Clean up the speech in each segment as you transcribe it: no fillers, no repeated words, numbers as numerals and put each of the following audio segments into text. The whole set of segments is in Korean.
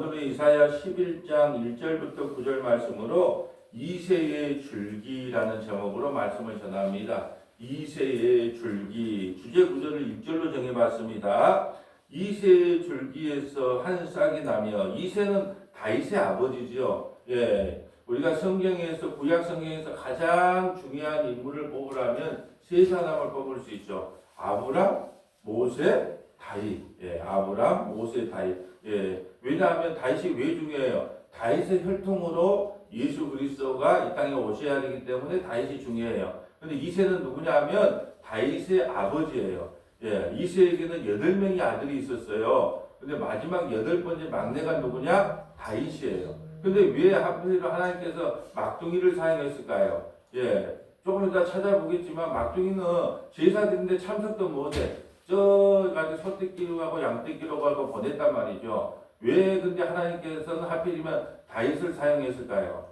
오늘은 이사야 11장 1절부터 9절 말씀으로 이새의 줄기라는 제목으로 말씀을 전합니다. 이새의 줄기, 주제 구절을 1절로 정해봤습니다. 이새의 줄기에서 한 싹이 나며, 이새는 다윗의 아버지죠. 예, 우리가 성경에서, 구약 성경에서 가장 중요한 인물을 뽑으라면 세 사람을 뽑을 수 있죠. 아브람, 모세, 다윗. 예, 아브람, 모세, 다윗. 예, 왜냐하면 다윗이 왜 중요해요? 다윗의 혈통으로 예수 그리스도가 이 땅에 오셔야 되기 때문에 다윗이 중요해요. 근데 이새는 누구냐면 다윗의 아버지예요. 예, 이새에게는 8명의 아들이 있었어요. 근데 마지막 8번째 막내가 누구냐? 다윗이에요. 근데 왜 하필 하나님께서 막둥이를 사용했을까요? 예, 조금 이따 찾아보겠지만 막둥이는 제사 드리는데 참석도 못해. 저까지 소떼기로 하고 양떼기로 하고 보냈단 말이죠. 왜 근데 하나님께서는 하필이면 다윗을 사용했을까요?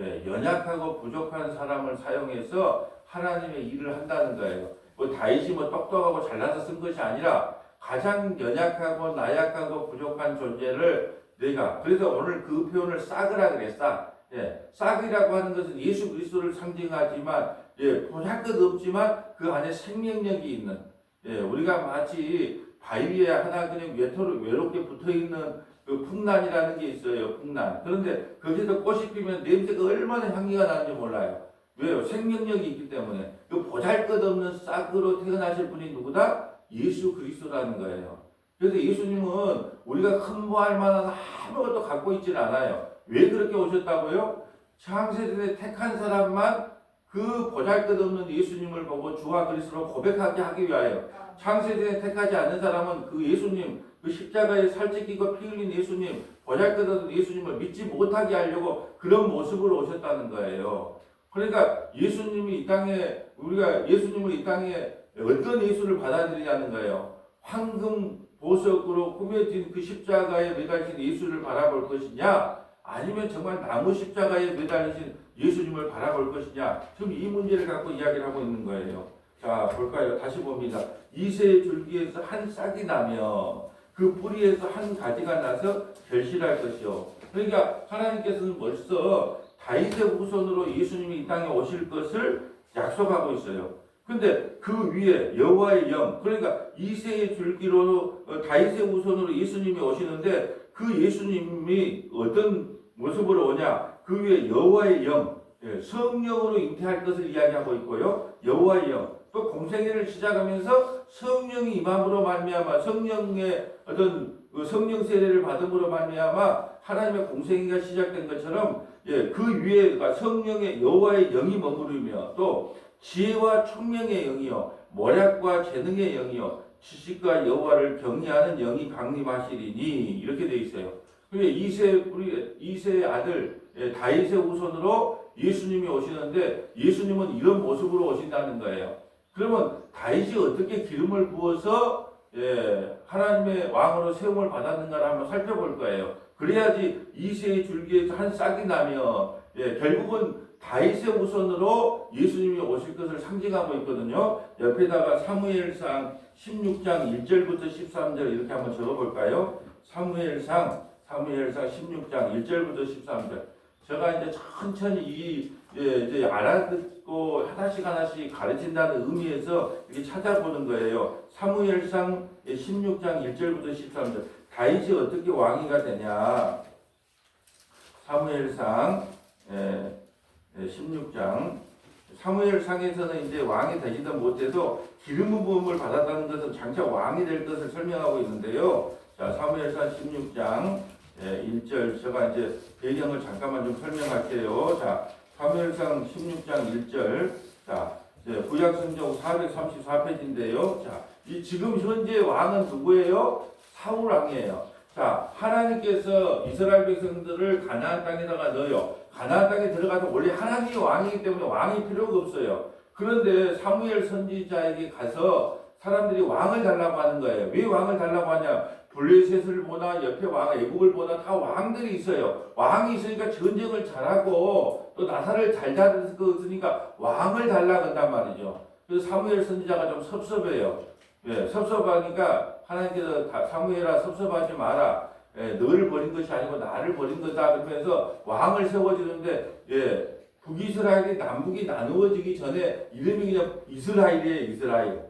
예, 연약하고 부족한 사람을 사용해서 하나님의 일을 한다는 거예요. 뭐 다윗이 뭐 똑똑하고 잘나서 쓴 것이 아니라 가장 연약하고 나약하고 부족한 존재를 내가, 그래서 오늘 그 표현을 싹이라 그래. 싹. 예, 싹이라고 하는 것은 예수 그리스도를 상징하지만, 예, 보잘것없지만 그 안에 생명력이 있는, 예, 우리가 마치 바위 위에 하나 그냥 외롭게 붙어있는 그 풍란이라는 게 있어요. 풍란. 그런데 거기서 꽃이 피면 냄새가 얼마나 향기가 나는지 몰라요. 왜요? 생명력이 있기 때문에. 그 보잘것없는 싹으로 태어나실 분이 누구다? 예수 그리스도라는 거예요. 그래서 예수님은 우리가 흠모할 만한 아무것도 갖고 있질 않아요. 왜 그렇게 오셨다고요? 창세전에 택한 사람만 그 보잘것없는 예수님을 보고 주와 그리스도로 고백하게 하기 위하여. 창세전에 택하지 않는 사람은 그 예수님, 그 십자가에 살찌끼고 피 흘린 예수님, 보잘것없는 예수님을 믿지 못하게 하려고 그런 모습으로 오셨다는 거예요. 그러니까 예수님이 이 땅에, 우리가 예수님을 이 땅에 어떤 예수를 받아들이냐는 거예요. 황금 보석으로 꾸며진 그 십자가에 매달린 예수를 바라볼 것이냐, 아니면 정말 나무 십자가에 매달리신 예수님을 바라볼 것이냐, 지금 이 문제를 갖고 이야기를 하고 있는 거예요. 자, 볼까요? 다시 봅니다. 이새의 줄기에서 한 싹이 나며 그 뿌리에서 한 가지가 나서 결실할 것이요. 그러니까 하나님께서는 벌써 다윗의 후손으로 예수님이 이 땅에 오실 것을 약속하고 있어요. 근데 그 위에 여호와의 영, 그러니까 이새의 줄기로 다윗의 후손으로 예수님이 오시는데 그 예수님이 어떤 모습으로 오냐? 그 위에 여호와의 영, 성령으로 잉태할 것을 이야기하고 있고요. 여호와의 영, 또 공생애를 시작하면서 성령이 임함으로 말미암아, 성령의 어떤 그 성령 세례를 받음으로 말미암아 하나님의 공생애가 시작된 것처럼, 예, 그 위에 성령의 여호와의 영이 머무르며 또 지혜와 총명의 영이요 모략과 재능의 영이요 지식과 여호와를 경외하는 영이 강림하시리니, 이렇게 돼 있어요. 이새의 아들, 예, 다윗의 후손으로 예수님이 오시는데 예수님은 이런 모습으로 오신다는 거예요. 그러면 다윗이 어떻게 기름을 부어서, 예, 하나님의 왕으로 세움을 받았는가를 한번 살펴볼 거예요. 그래야지 이새의 줄기에서 한 싹이 나며, 예, 결국은 다윗의 후손으로 예수님이 오실 것을 상징하고 있거든요. 옆에다가 사무엘상 16장 1절부터 13절 이렇게 한번 적어볼까요? 사무엘상 16장 1절부터 13절. 제가 이제 천천히 이제 알아듣고 하나씩 하나씩 가르친다는 의미에서 이렇게 찾아보는 거예요. 사무엘상 16장 1절부터 13절. 다윗이 어떻게 왕이가 되냐? 사무엘상 16장. 사무엘상에서는 이제 왕이 되지도 못해서 기름 부음을 받았다는 것은 장차 왕이 될 것을 설명하고 있는데요. 자, 사무엘상 16장 1절, 제가 이제 배경을 잠깐만 좀 설명할게요. 자, 사무엘상 16장 1절. 자, 구약성경 434페이지인데요. 자, 이 지금 현재 왕은 누구예요? 사울 왕이에요. 자, 하나님께서 이스라엘 백성들을 가나안 땅에다가 넣어요. 가나안 땅에 들어가서 원래 하나님이 왕이기 때문에 왕이 필요가 없어요. 그런데 사무엘 선지자에게 가서 사람들이 왕을 달라고 하는 거예요. 왜 왕을 달라고 하냐? 블레셋을 보나 옆에 왕 애국을 보나 다 왕들이 있어요. 왕이 있으니까 전쟁을 잘하고 또 나사를 잘 잡았으니까 왕을 달라고 한단 말이죠. 그래서 사무엘 선지자가 좀 섭섭해요. 예, 섭섭하니까 하나님께서 사무엘아 섭섭하지 마라. 너를 버린 것이 아니고 나를 버린 거다. 그러면서 왕을 세워주는데 북이스라엘이 남북이 나누어지기 전에 이름이 그냥 이스라엘이에요. 이스라엘.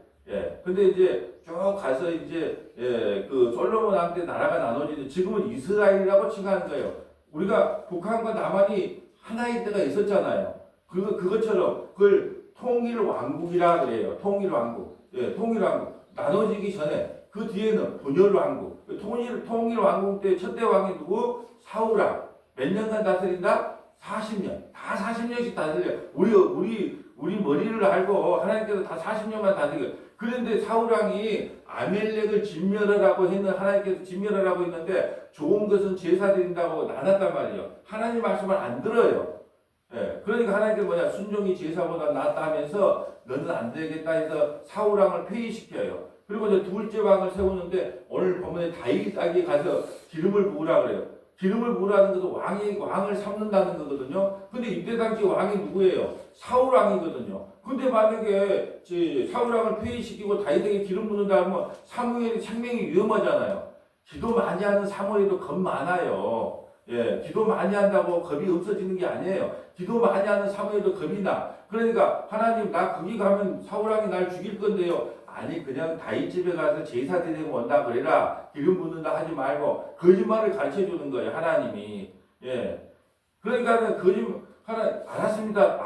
근데 이제 쭉 가서 이제 그 솔로몬 왕 때 나라가 나눠지는데 지금은 이스라엘이라고 칭하는 거예요. 우리가 북한과 남한이 하나의 때가 있었잖아요. 그것처럼 그걸 통일 왕국이라 그래요. 통일 왕국. 통일 왕국. 나눠지기 전에 그 뒤에는 분열 왕국. 통일 왕국 때 첫대 왕이 누구? 사울왕. 몇 년간 다스린다? 40년. 다 40년씩 다스려. 우리 머리를 알고 하나님께서 다 40년만 다스려. 그런데 사울왕이 아멜렉을 진멸하라고 했는 하나님께서 진멸하라고 했는데 좋은 것은 제사 드린다고 나눴단 말이에요. 하나님 말씀을 안 들어요. 그러니까 하나님께서 뭐냐 순종이 제사보다 낫다 하면서 너는 안 되겠다 해서 사울왕을 폐위시켜요. 그리고 이제 둘째 왕을 세우는데 오늘 본문에 다윗에게 가서 기름을 부으라 그래요. 기름을 부으라는 것도 왕을 삼는다는 거거든요. 근데 이때 당시 왕이 누구예요? 사울왕이거든요. 근데 만약에 사울왕을 폐위시키고 다윗에게 기름 부는다 하면 사무엘이 생명이 위험하잖아요. 기도 많이 하는 사무엘도 겁 많아요. 기도 많이 한다고 겁이 없어지는 게 아니에요. 기도 많이 하는 사무엘도 겁이 나. 그러니까 하나님 나 거기 가면 사울왕이 날 죽일 건데요. 아니 그냥 다윗 집에 가서 제사 드리고 온다 그래라. 기름 붓는다 하지 말고 거짓말을 가르쳐 주는 거예요. 하나님이. 그러니까 알았습니다.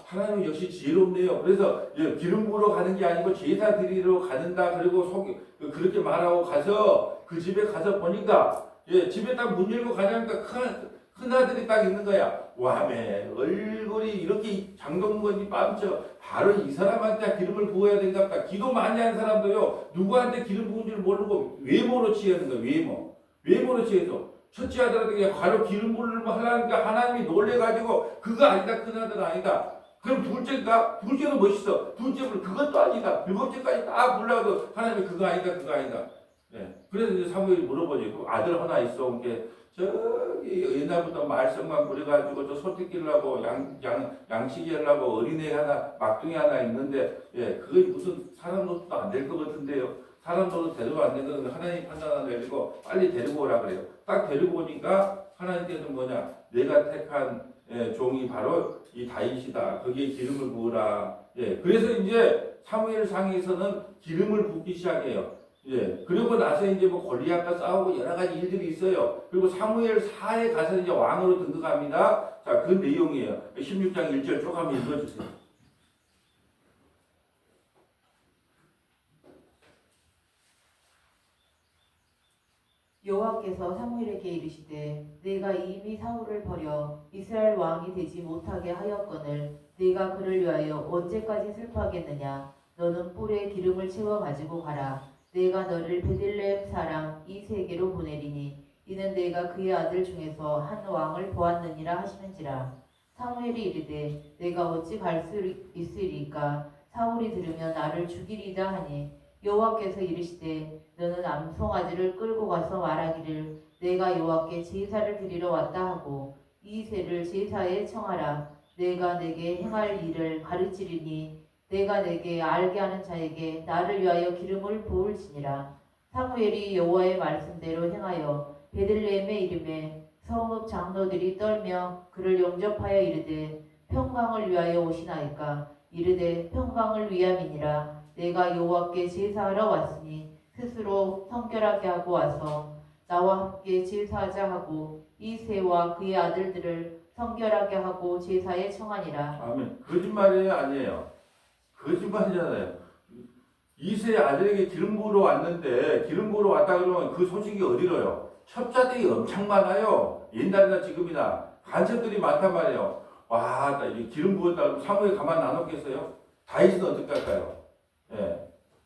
하나님 역시 지혜롭네요. 그래서 기름 부으러 가는 게 아니고 제사 드리러 가는다. 그리고 그렇게 말하고 가서 그 집에 가서 보니까 집에 딱 문 열고 가자니까 큰 아들이 딱 있는 거야. 와매 얼굴이 이렇게 장동건이 빰쳐 바로 이 사람한테 기름을 부어야 되는가 보다. 기도 많이 하는 사람도요 누구한테 기름 부은 줄 모르고 외모로 취하는 거예요. 외모로 취해서 첫째 아들한테 바로 기름 부으려고 하려니까 하나님이 놀래가지고 그거 아니다. 큰 아들 아니다. 그럼 둘째가? 둘째도 멋있어. 둘째는 그것도 아니다. 일곱째까지 딱 불러도 하나님이 그거 아니다. 그래서 이제 사무엘이 물어보죠. 그 아들 하나 있어. 저기 옛날부터 말썽만 부려가지고 저 소띠 끼려고 양치기 하려고 어린애 하나 막둥이 하나 있는데 그게 무슨 사람 노릇도 안 될 것 같은데요. 사람 노릇 데리고 안 되는 하나님 판단을 내리고 빨리 데리고 오라 그래요. 딱 데리고 오니까 하나님께서는 뭐냐 내가 택한 종이 바로 이 다윗이다. 거기에 기름을 부으라. 그래서 이제 사무엘상에서는 기름을 붓기 시작해요. 그리고 나서 이제 뭐 골리앗과 싸우고 여러 가지 일들이 있어요. 그리고 사무엘 4에 가서 이제 왕으로 등극합니다. 자, 그 내용이에요. 16장 1절 쭉 한번 읽어주세요. 여호와께서 사무엘에게 이르시되 내가 이미 사울을 버려 이스라엘 왕이 되지 못하게 하였거늘 네가 그를 위하여 언제까지 슬퍼하겠느냐. 너는 뿔에 기름을 채워 가지고 가라. 내가 너를 베들레헴 사람 이새에게로 보내리니 이는 내가 그의 아들 중에서 한 왕을 보았느니라 하시는지라. 사무엘이 이르되 내가 어찌 갈 수 있으리까. 사울이 들으면 나를 죽이리다 하니 여호와께서 이르시되 너는 암송아지를 끌고 가서 말하기를 내가 여호와께 제사를 드리러 왔다 하고 이새를 제사에 청하라. 내가 내게 행할 일을 가르치리니 내가 내게 알게 하는 자에게 나를 위하여 기름을 부을지니라. 사무엘이 여호와의 말씀대로 행하여 베들레헴에 이름에 성읍 장로들이 떨며 그를 영접하여 이르되 평강을 위하여 오시나이까. 이르되 평강을 위함이니라. 내가 여호와께 제사하러 왔으니 스스로 성결하게 하고 와서 나와 함께 제사하자 하고 이새와 그의 아들들을 성결하게 하고 제사에 청하니라. 아멘. 거짓말이에요, 아니에요? 거짓말이잖아요. 이새의 아들에게 기름 부으러 왔는데 기름 부으러 왔다 그러면 그 소식이 어디로요? 첩자들이 엄청 많아요. 옛날이나 지금이나 간첩들이 많단 말이에요. 와, 나 이게 기름 부었다 그러면 사무엘 가만 안 놓겠어요? 다윗은 어떻게 할까요?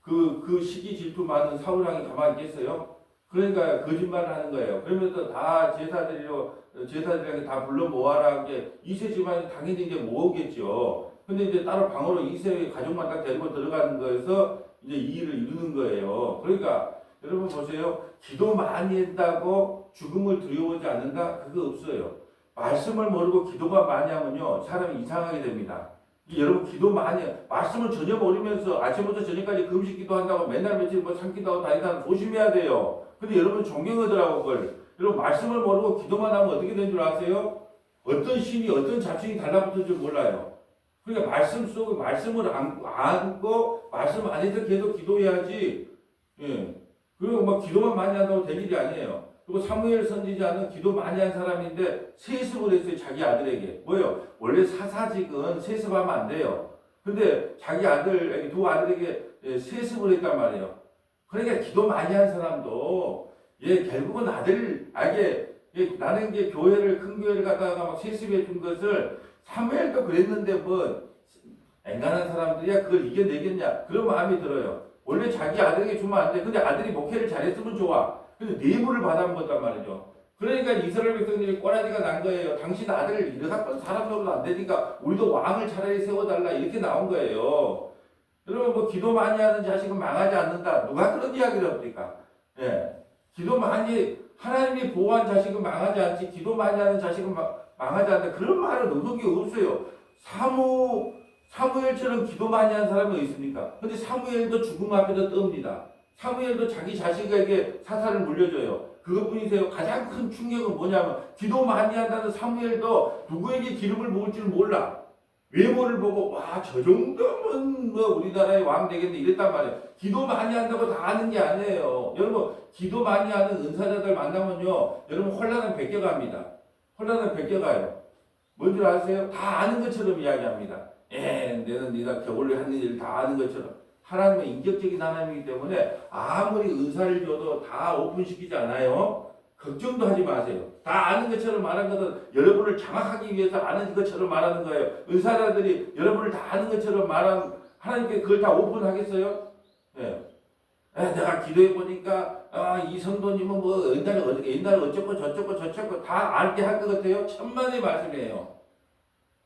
그 시기 질투 많은 사울왕이 가만히 있겠어요? 그러니까 거짓말을 하는 거예요. 그러면서 다 제사들에게 다 불러 모아라. 게 이새 집안이 당연히 이제 모으겠죠. 근데 이제 따로 방으로 이세 가족만 딱 데리고 들어가는 거에서 이제 이 일을 이루는 거예요. 그러니까 여러분 보세요. 기도 많이 했다고 죽음을 두려워하지 않는다? 그거 없어요. 말씀을 모르고 기도가 많이 하면요. 사람이 이상하게 됩니다. 여러분 기도 많이 말씀을 전혀 모르면서 아침부터 저녁까지 금식 기도한다고 맨날 며칠 뭐 참기도 하고 다니다는 조심해야 돼요. 근데 여러분 존경하더라고 그걸. 여러분 말씀을 모르고 기도만 하면 어떻게 된 줄 아세요? 어떤 신이 어떤 자신이 달라붙을 줄 몰라요. 그러니까 말씀 속에 말씀을 안고 말씀 안에서 계속 기도해야지. 예. 그리고 막 기도만 많이 한다고 될 일이 아니에요. 그리고 사무엘 선지자는 기도 많이 한 사람인데 세습을 했어요. 자기 아들에게. 뭐요? 원래 사사직은 세습하면 안 돼요. 근데 자기 아들에게 두 아들에게 세습을 했단 말이에요. 그러니까 기도 많이 한 사람도 결국은 나는 이제 교회를 큰 교회를 갖다가 막 세습해 준 것을 사무엘도 그랬는데 뭐 앵간한 사람들이야 그걸 이겨내겠냐 그런 마음이 들어요. 원래 자기 아들에게 주면 안 돼. 근데 아들이 목회를 잘했으면 좋아. 근데 뇌물을 받아먹었단 말이죠. 그러니까 이스라엘 백성들이 꼬라지가 난 거예요. 당신 아들을 이래갖고 사람 노릇 안 되니까 우리도 왕을 차라리 세워달라 이렇게 나온 거예요. 여러분 뭐 기도 많이 하는 자식은 망하지 않는다. 누가 그런 이야기를 합니까? 기도 많이 하나님이 보호한 자식은 망하지 않지. 기도 많이 하는 자식은 망하지 않는다. 그런 말은 의혹이 없어요. 사무엘처럼 기도 많이 한 사람이 어디 있습니까? 근데 사무엘도 죽음 앞에서 떱니다. 사무엘도 자기 자식에게 사사를 물려줘요. 그것뿐이세요. 가장 큰 충격은 뭐냐면 기도 많이 한다는 사무엘도 누구에게 기름을 부을 줄 몰라. 외모를 보고 와 저 정도면 뭐 우리나라의 왕 되겠네 이랬단 말이에요. 기도 많이 한다고 다 아는 게 아니에요. 여러분 기도 많이 하는 은사자들 만나면요. 여러분 혼란은 베껴갑니다. 혼란은 베껴가요. 뭔 줄 아세요? 다 아는 것처럼 이야기합니다. 내가 겨울에 하는 일 다 아는 것처럼. 하나님은 인격적인 하나님이기 때문에 아무리 은사를 줘도 다 오픈시키지 않아요. 걱정도 하지 마세요. 다 아는 것처럼 말한 것은 여러분을 장악하기 위해서 아는 것처럼 말하는 거예요. 은사자들이 여러분을 다 아는 것처럼 말한 하나님께 그걸 다 오픈하겠어요? 내가 기도해 보니까 이 성도님은 뭐 옛날에 어쩌고 저쩌고 다 알게 할 것 같아요. 천만의 말씀이에요.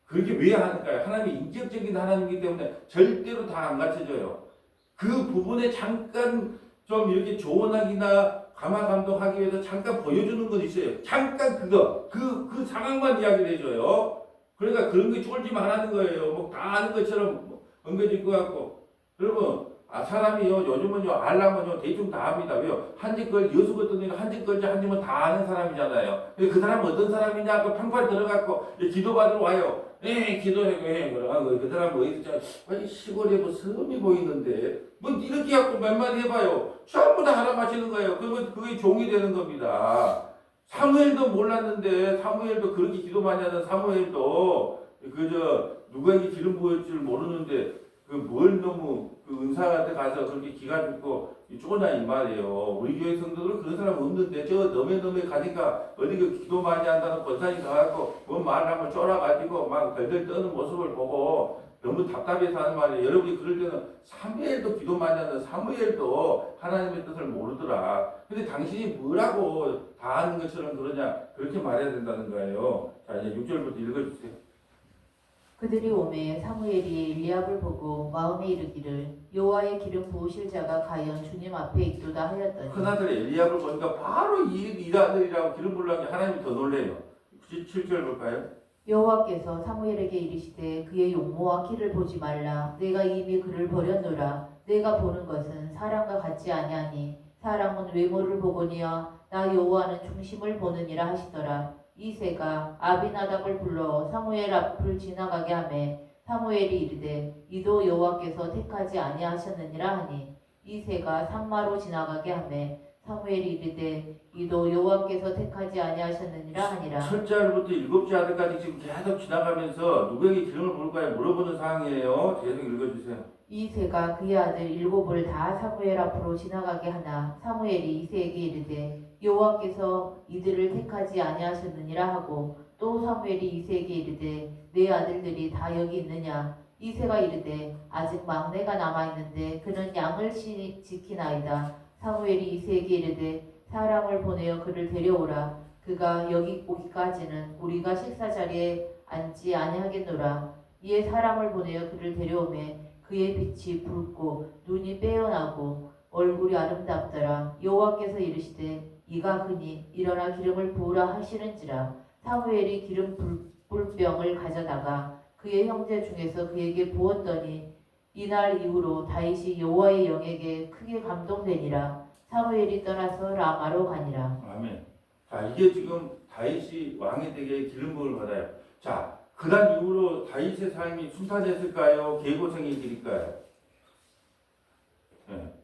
그렇게 왜 하는가요? 하나님이 인격적인 하나님이기 때문에 절대로 다 안 가르쳐줘요. 그 부분에 잠깐 좀 이렇게 조언하기나 감화 감동하기 위해서 잠깐 보여주는 건 있어요. 잠깐 그 상황만 이야기를 해줘요. 그러니까 그런 게 쫄지만 하는 거예요. 뭐 다 아는 것처럼 엉겨질 것 같고. 여러분, 사람이요, 요즘은요, 알라면요, 대충 다 합니다. 왜요? 한집 걸, 여수 같은 데는 한집 걸지 한집은 다 아는 사람이잖아요. 근데 그 사람은 어떤 사람이냐? 그 평판 들어갖고 기도 받으러 와요. 기도해. 그 사람 뭐 있죠? 아니, 시골에 뭐 섬이 보이는데. 뭐 이렇게 갖고 몇 마디 해봐요. 전부 다 알아마시는 거예요. 그러면 그게 종이 되는 겁니다. 사무엘도 몰랐는데, 사무엘도 그렇게 기도 많이 하는 사무엘도, 누구에게 기름 부을 줄 모르는데, 뭘 너무 은사한테 가서 그렇게 기가 죽고 쪼냐 이 말이에요. 우리 교회 성도들은 그런 사람 없는데 저 너메 가니까 어디 기도 많이 한다는 권사님 가갖고 뭐 말하면 쫄아가지고 막 덜덜 떠는 모습을 보고 너무 답답해서 하는 말이에요. 여러분이 그럴 때는 사무엘도 기도 많이 하는 사무엘도 하나님의 뜻을 모르더라. 근데 당신이 뭐라고 다 아는 것처럼 그러냐 그렇게 말해야 된다는 거예요. 자 이제 6절부터 읽어주세요. 그들이 오매 사무엘이 엘리압을 보고 마음에 이르기를 여호와의 기름 부으실 자가 과연 주님 앞에 있도다 하였더니 큰아들 엘리압을 보니까 바로 이 아들이라고 기름 부으려는 게 하나님이 더 놀래요. 7절 볼까요? 여호와께서 사무엘에게 이르시되 그의 용모와 키를 보지 말라. 내가 이미 그를 버렸노라. 내가 보는 것은 사람과 같지 아니하니 사람은 외모를 보거니와 나 여호와는 중심을 보느니라 하시더라. 이새가 아비나답을 불러 사무엘 앞을 지나가게 하매 사무엘이 이르되 이도 여호와께서 택하지 아니하셨느니라 하니 이새가 상마로 지나가게 하매 사무엘이 이르되 이도 여호와께서 택하지 아니하셨느니라 하니라. 첫째 아들부터 7째 아들까지 지금 계속 지나가면서 누구에게 기름을 부을까요? 물어보는 상황이에요. 계속 읽어주세요. 이새가 그의 아들 7을 다 사무엘 앞으로 지나가게 하나 사무엘이 이새에게 이르되 여호와께서 이들을 택하지 아니하셨느니라 하고 또 사무엘이 이새에게 이르되 내 아들들이 다 여기 있느냐. 이새가 이르되 아직 막내가 남아있는데 그는 양을 지키나이다. 사무엘이 이새에게 이르되 사람을 보내어 그를 데려오라. 그가 여기 오기까지는 우리가 식사자리에 앉지 아니하겠노라. 이에 사람을 보내어 그를 데려오매 그의 빛이 붉고 눈이 빼어나고 얼굴이 아름답더라. 여호와께서 이르시되 이가 그니 일어나 기름을 부으라 하시는지라. 사무엘이 기름 불병을 가져다가 그의 형제 중에서 그에게 부었더니 이날 이후로 다윗이 여호와의 영에게 크게 감동되니라. 사무엘이 떠나서 라마로 가니라. 아멘. 자, 이게 지금 다윗이 왕이 되게 기름 부음을 받아요. 자, 그날 이후로 다윗의 삶이 순탄했을까요? 개고생의 길일까요? 네.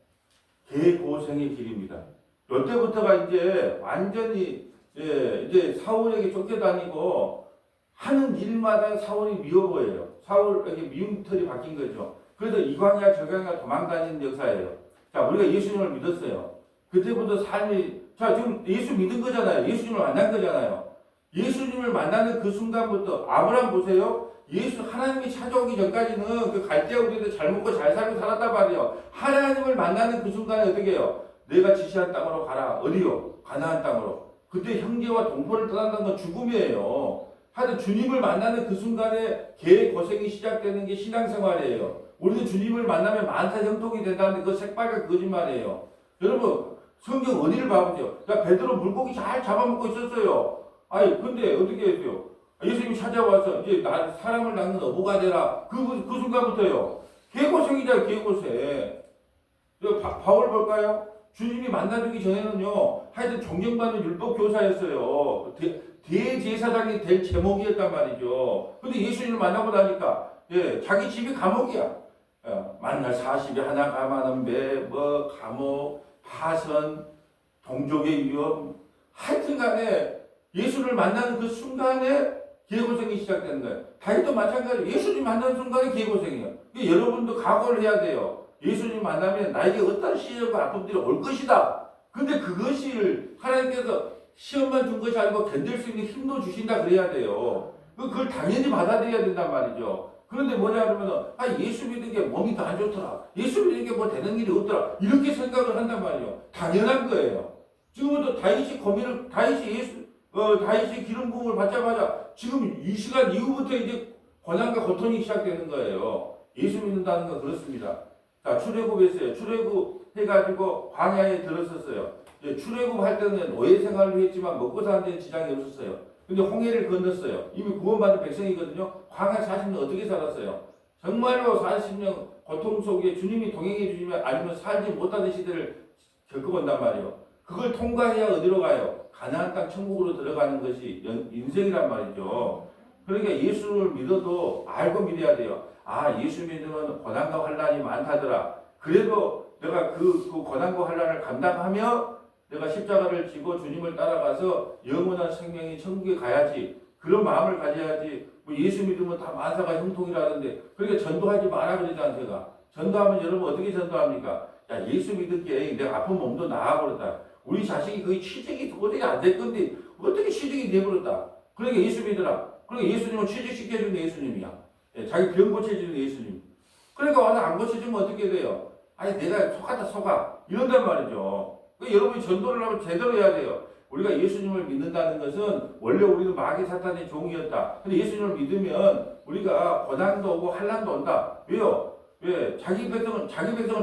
개고생의 길입니다. 이때부터가 이제 완전히 이제 사울에게 쫓겨다니고 하는 일마다 사울이 미워 보여요. 사울에게 미움털이 바뀐 거죠. 그래서 이광야 저광야 도망다니는 역사예요. 자, 우리가 예수님을 믿었어요. 그때부터 삶이 지금 예수 믿은 거잖아요. 예수님을 만난 거잖아요. 예수님을 만나는 그 순간부터 아브라함 보세요. 예수 하나님이 찾아오기 전까지는 그 갈대아 우리도 잘 먹고 잘 살고 살았단 말이에요. 하나님을 만나는 그 순간에 어떻게 해요? 내가 지시한 땅으로 가라. 어디요? 가나안 땅으로. 그때 형제와 동포를 떠난다는 건 죽음이에요. 하여튼 주님을 만나는 그 순간에 개 고생이 시작되는 게 신앙생활이에요. 우리도 주님을 만나면 만사 형통이 된다는데 그 새빨간 거짓말이에요. 여러분 성경 어디를 봐보세요. 야, 베드로 물고기 잘 잡아먹고 있었어요. 아니 근데 어떻게 했어요? 예수님이 찾아와서 이제 사람을 낳는 어부가 되라. 그 순간부터요. 개고생이잖아요. 개고생. 바울 볼까요? 주님이 만나주기 전에는요. 하여튼 존경받는 율법 교사였어요. 대제사장이 될 제목이었단 말이죠. 근데 예수님을 만나고 나니까 자기 집이 감옥이야. 만날 40에 하나 감하는 배, 감옥, 파선, 동족의 위험. 하여튼간에 예수를 만나는 그 순간에 개고생이 시작되는 거예요. 다윗도 마찬가지로 예수님 만나는 순간에 개고생이에요. 여러분도 각오를 해야 돼요. 예수님 만나면 나에게 어떤 시련과 아픔들이 올 것이다. 근데 그것을 하나님께서 시험만 준 것이 아니고 견딜 수 있는 힘도 주신다 그래야 돼요. 그걸 당연히 받아들여야 된단 말이죠. 그런데 뭐냐 그러면 예수 믿는 게 몸이 더 안 좋더라. 예수 믿는 게 뭐 되는 일이 없더라. 이렇게 생각을 한단 말이에요. 당연한 거예요. 지금부터 다윗이 기름 부음을 받자마자 지금 이 시간 이후부터 이제 고난과 고통이 시작되는 거예요. 예수 믿는다는 건 그렇습니다. 자, 출애굽했어요. 출애굽 해가지고 광야에 들었었어요. 출애굽할 때는 노예 생활을 했지만 먹고 사는 데는 지장이 없었어요. 근데 홍해를 건넜어요. 이미 구원받은 백성이거든요. 광야 40년 어떻게 살았어요? 정말로 40년 고통 속에 주님이 동행해 주시면 아니면 살지 못하는 시대를 겪어본단 말이에요. 그걸 통과해야 어디로 가요? 가나안 땅 천국으로 들어가는 것이 인생이란 말이죠. 그러니까 예수를 믿어도 알고 믿어야 돼요. 예수 믿으면 고난과 환난이 많다더라. 그래도 내가 그 고난과 환난을 감당하며 내가 십자가를 지고 주님을 따라가서 영원한 생명이 천국에 가야지. 그런 마음을 가져야지. 예수 믿으면 다 만사가 형통이라는데 그러니까 전도하지 마라 그러잖아요. 제가. 전도하면 여러분 어떻게 전도합니까? 야, 예수 믿을게. 내가 아픈 몸도 나아버렸다. 우리 자식이 거의 취직이 도저히 안 될 건데 어떻게 취직이 돼버렸다. 그러니까 예수 믿으라. 그러니까 예수님은 취직시켜주는 예수님이야. 자기 병 고쳐주는 예수님. 그러니까 와서 안 고쳐주면 어떻게 돼요? 내가 속아. 이런단 말이죠. 그러니까 여러분이 전도를 하면 제대로 해야 돼요. 우리가 예수님을 믿는다는 것은 원래 우리는 마귀 사탄의 종이었다. 근데 예수님을 믿으면 우리가 고난도 오고 환난도 온다. 왜요? 왜? 자기 백성을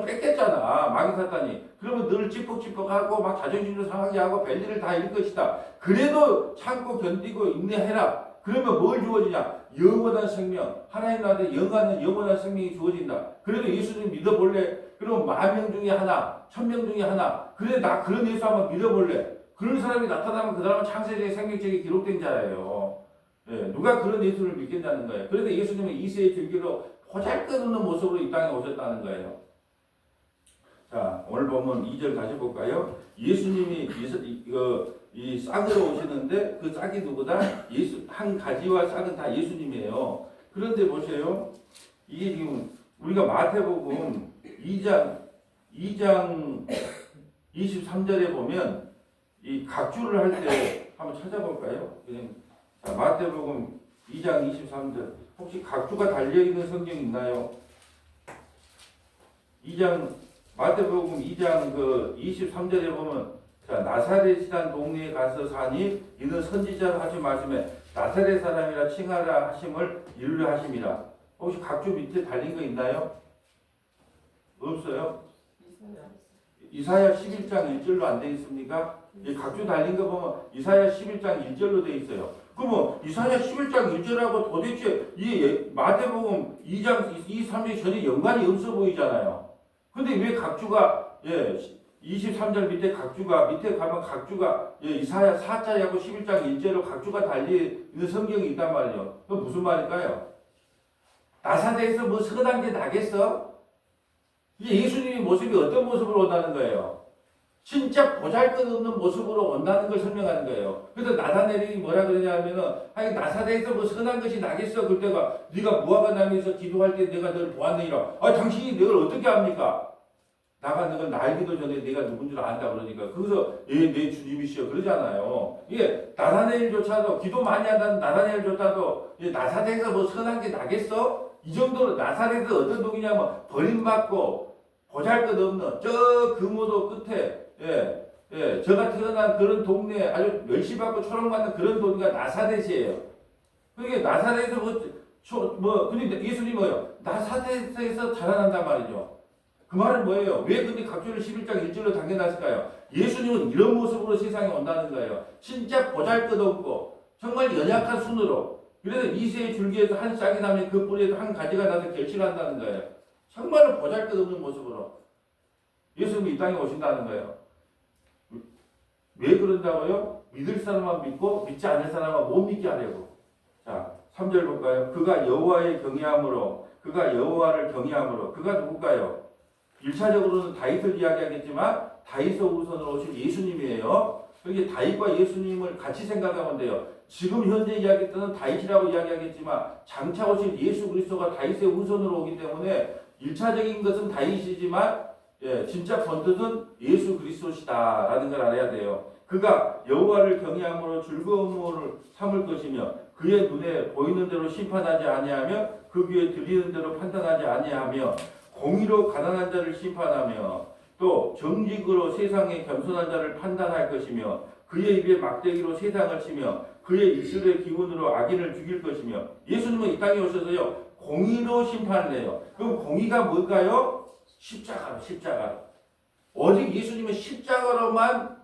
뺏겼잖아. 마귀 사탄이. 그러면 늘 찌뻑찌뻑하고 막 자존심도 상하게 하고 별일을 다 잃을 것이다. 그래도 참고 견디고 인내해라. 그러면 뭘 주어지냐? 영원한 생명. 하나님 나라에 영원한 생명이 주어진다. 그래도 예수님 믿어볼래? 그럼 10,000명 중에 하나, 1,000명 중에 하나. 그래, 나 그런 예수 한번 믿어볼래? 그런 사람이 나타나면 그 사람은 창세기의 생명책에 기록된 자예요. 누가 그런 예수를 믿겠다는 거예요. 그런데 예수님은 이세의 줄기로 보잘것없는 모습으로 이 땅에 오셨다는 거예요. 자, 오늘 보면 2절 다시 볼까요? 예수님이 이 싹으로 오시는데 그 싹이 누구다? 한 가지와 싹은 다 예수님이에요. 그런데 보세요. 이게 지금 우리가 마태복음 2장 23절에 보면 이 각주를 할 때 한번 찾아볼까요? 자, 마태복음 2장 23절. 혹시 각주가 달려있는 성경 있나요? 마태복음 2장 23절에 보면 자, 나사렛이란 동네에 가서 사니 이는 선지자로 하신 말씀에 나사렛 사람이라 칭하라 하심을 이루려 하심이라. 혹시 각주 밑에 달린 거 있나요? 없어요? 이사야 11장 1절로 안 돼 있습니까? 이 각주 달린 거 보면 이사야 11장 1절로 돼 있어요. 그러면 이사야 11장 1절하고 도대체 이 마태복음 2장 2, 3절 전혀 연관이 없어 보이잖아요. 근데 왜 각주가 23절 밑에 가면 각주가 이사야 4장하고 11장 1절로 각주가 달리 있는 성경이 있단 말이에요. 그 무슨 말일까요? 나사렛에서 뭐 선한 게 나겠어? 이게 예수님의 모습이 어떤 모습으로 온다는 거예요? 진짜 보잘것없는 모습으로 온다는 걸 설명하는 거예요. 그래서 나사렛이 뭐라 그러냐면은 아니 나사렛에서 뭐 선한 것이 나겠어? 그때가 네가 무화과나무에서 기도할 때 내가 너를 보았느니라. 아 당신이 너를 어떻게 합니까? 나가 너를 날기도 전에 내가 누군 줄 안다 그러니까 그래서 내 주님이시여 그러잖아요. 이게 나사렛조차도 기도 많이 한다는 나사렛조차도 나사렛에서 뭐 선한 게 나겠어? 이 정도로 나사렛은 어떤 동이냐면 버림받고 보잘것없는 저 금오도 끝에 제가 태어난 그런 동네에 아주 멸시받고 초롱받는 그런 동네가 나사렛이에요. 그러니까 나사렛에서 근데 예수님이 뭐예요? 나사렛에서 자라난단 말이죠. 그 말은 뭐예요? 왜 근데 각주를 11장 1절로 당겨놨을까요? 예수님은 이런 모습으로 세상에 온다는 거예요. 진짜 보잘것없고 정말 연약한 순으로. 그래서 이새의 줄기에서 한 싹이 나면 그 뿌리에서 한 가지가 나서 결실한다는 거예요. 정말로 보잘것없는 모습으로 예수님이 이 땅에 오신다는 거예요. 왜 그런다고요? 믿을 사람만 믿고 믿지 않을 사람만 못 믿게 하려고. 자, 3절 볼까요? 그가 여호와의 경외함으로 그가 여호와를 경외함으로 그가 누굴까요? 1차적으로는 다윗을 이야기하겠지만 다윗의 우선으로 오신 예수님이에요. 그러니까 다윗과 예수님을 같이 생각하면 돼요. 지금 현재 이야기했던 다윗이라고 이야기하겠지만 장차 오실 예수 그리스도가 다윗의 우선으로 오기 때문에 1차적인 것은 다윗이지만 진짜 본뜻은 예수 그리스도시다라는 걸 알아야 돼요. 그가 여호와를 경외함으로 즐거움을 삼을 것이며 그의 눈에 보이는 대로 심판하지 아니하며 그 귀에 들리는 대로 판단하지 아니하며 공의로 가난한 자를 심판하며 또 정직으로 세상의 겸손한 자를 판단할 것이며 그의 입에 막대기로 세상을 치며 그의 입술의 기운으로 악인을 죽일 것이며 예수님은 이 땅에 오셔서요 공의로 심판을 해요. 그럼 공의가 뭘까요? 십자가로. 오직 예수님은 십자가로만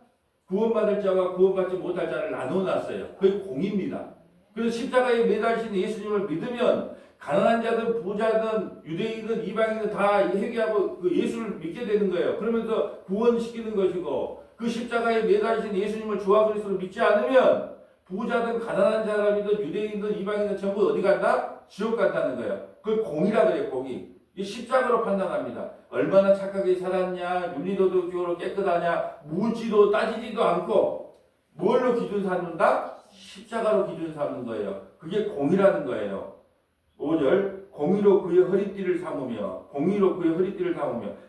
구원받을 자와 구원받지 못할 자를 나눠놨어요. 그게 공의입니다. 그래서 십자가에 매달리신 예수님을 믿으면 가난한 자든 부자든 유대인이든 이방인이든 다 회개하고 그 예수를 믿게 되는 거예요. 그러면서 구원시키는 것이고 그 십자가에 매달리신 예수님을 주와 그리스도를 믿지 않으면 부자든 가난한 사람이든 유대인이든 이방인이든 전부 어디 간다? 지옥 간다는 거예요. 그걸 공의라 그래요. 공의. 이 십자가로 판단합니다. 얼마나 착하게 살았냐, 윤리도덕적으로 깨끗하냐, 묻지도 따지지도 않고 뭘로 기준 삼는다? 십자가로 기준 삼는 거예요. 그게 공의라는 거예요. 5절 공의로 그의 허리띠를 삼으며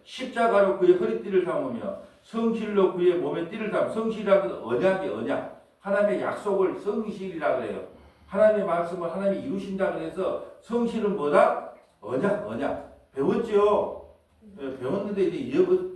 십자가로 그의 허리띠를 삼으며 성실로 그의 몸에 띠를 삼으며 성실이라는 언약이 언약. 하나님의 약속을 성실이라 그래요. 하나님의 말씀을 하나님이 이루신다 그래서 성실은 뭐다? 언약. 배웠죠? 배웠는데 이제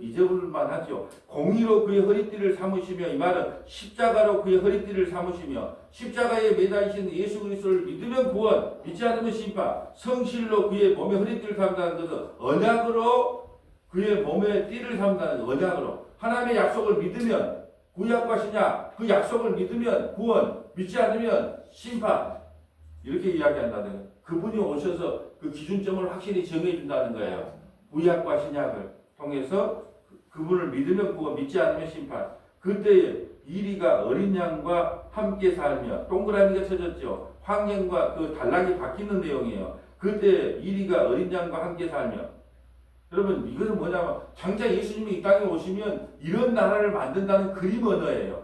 잊어버릴만 하죠. 공의로 그의 허리띠를 삼으시며 이 말은 십자가로 그의 허리띠를 삼으시며 십자가에 매달리신 예수 그리스도를 믿으면 구원, 믿지 않으면 심판, 성실로 그의 몸에 허리띠를 삼다는 것은 언약으로 그의 몸에 띠를 삼다는 언약으로 하나님의 약속을 믿으면 구약과 신약 그 약속을 믿으면 구원, 믿지 않으면 심판 이렇게 이야기한다는 거예요. 그분이 오셔서 그 기준점을 확실히 정해준다는 거예요. 구약과 신약을 통해서 그분을 믿으면 구원, 믿지 않으면 심판. 그때에 이리가 어린 양과 함께 살며 동그라미가 쳐졌죠. 황영과 그 단락이 바뀌는 내용이에요. 그때 이리가 어린 양과 함께 살며 여러분 이것은 뭐냐면 장차 예수님이 이 땅에 오시면 이런 나라를 만든다는 그림 언어예요.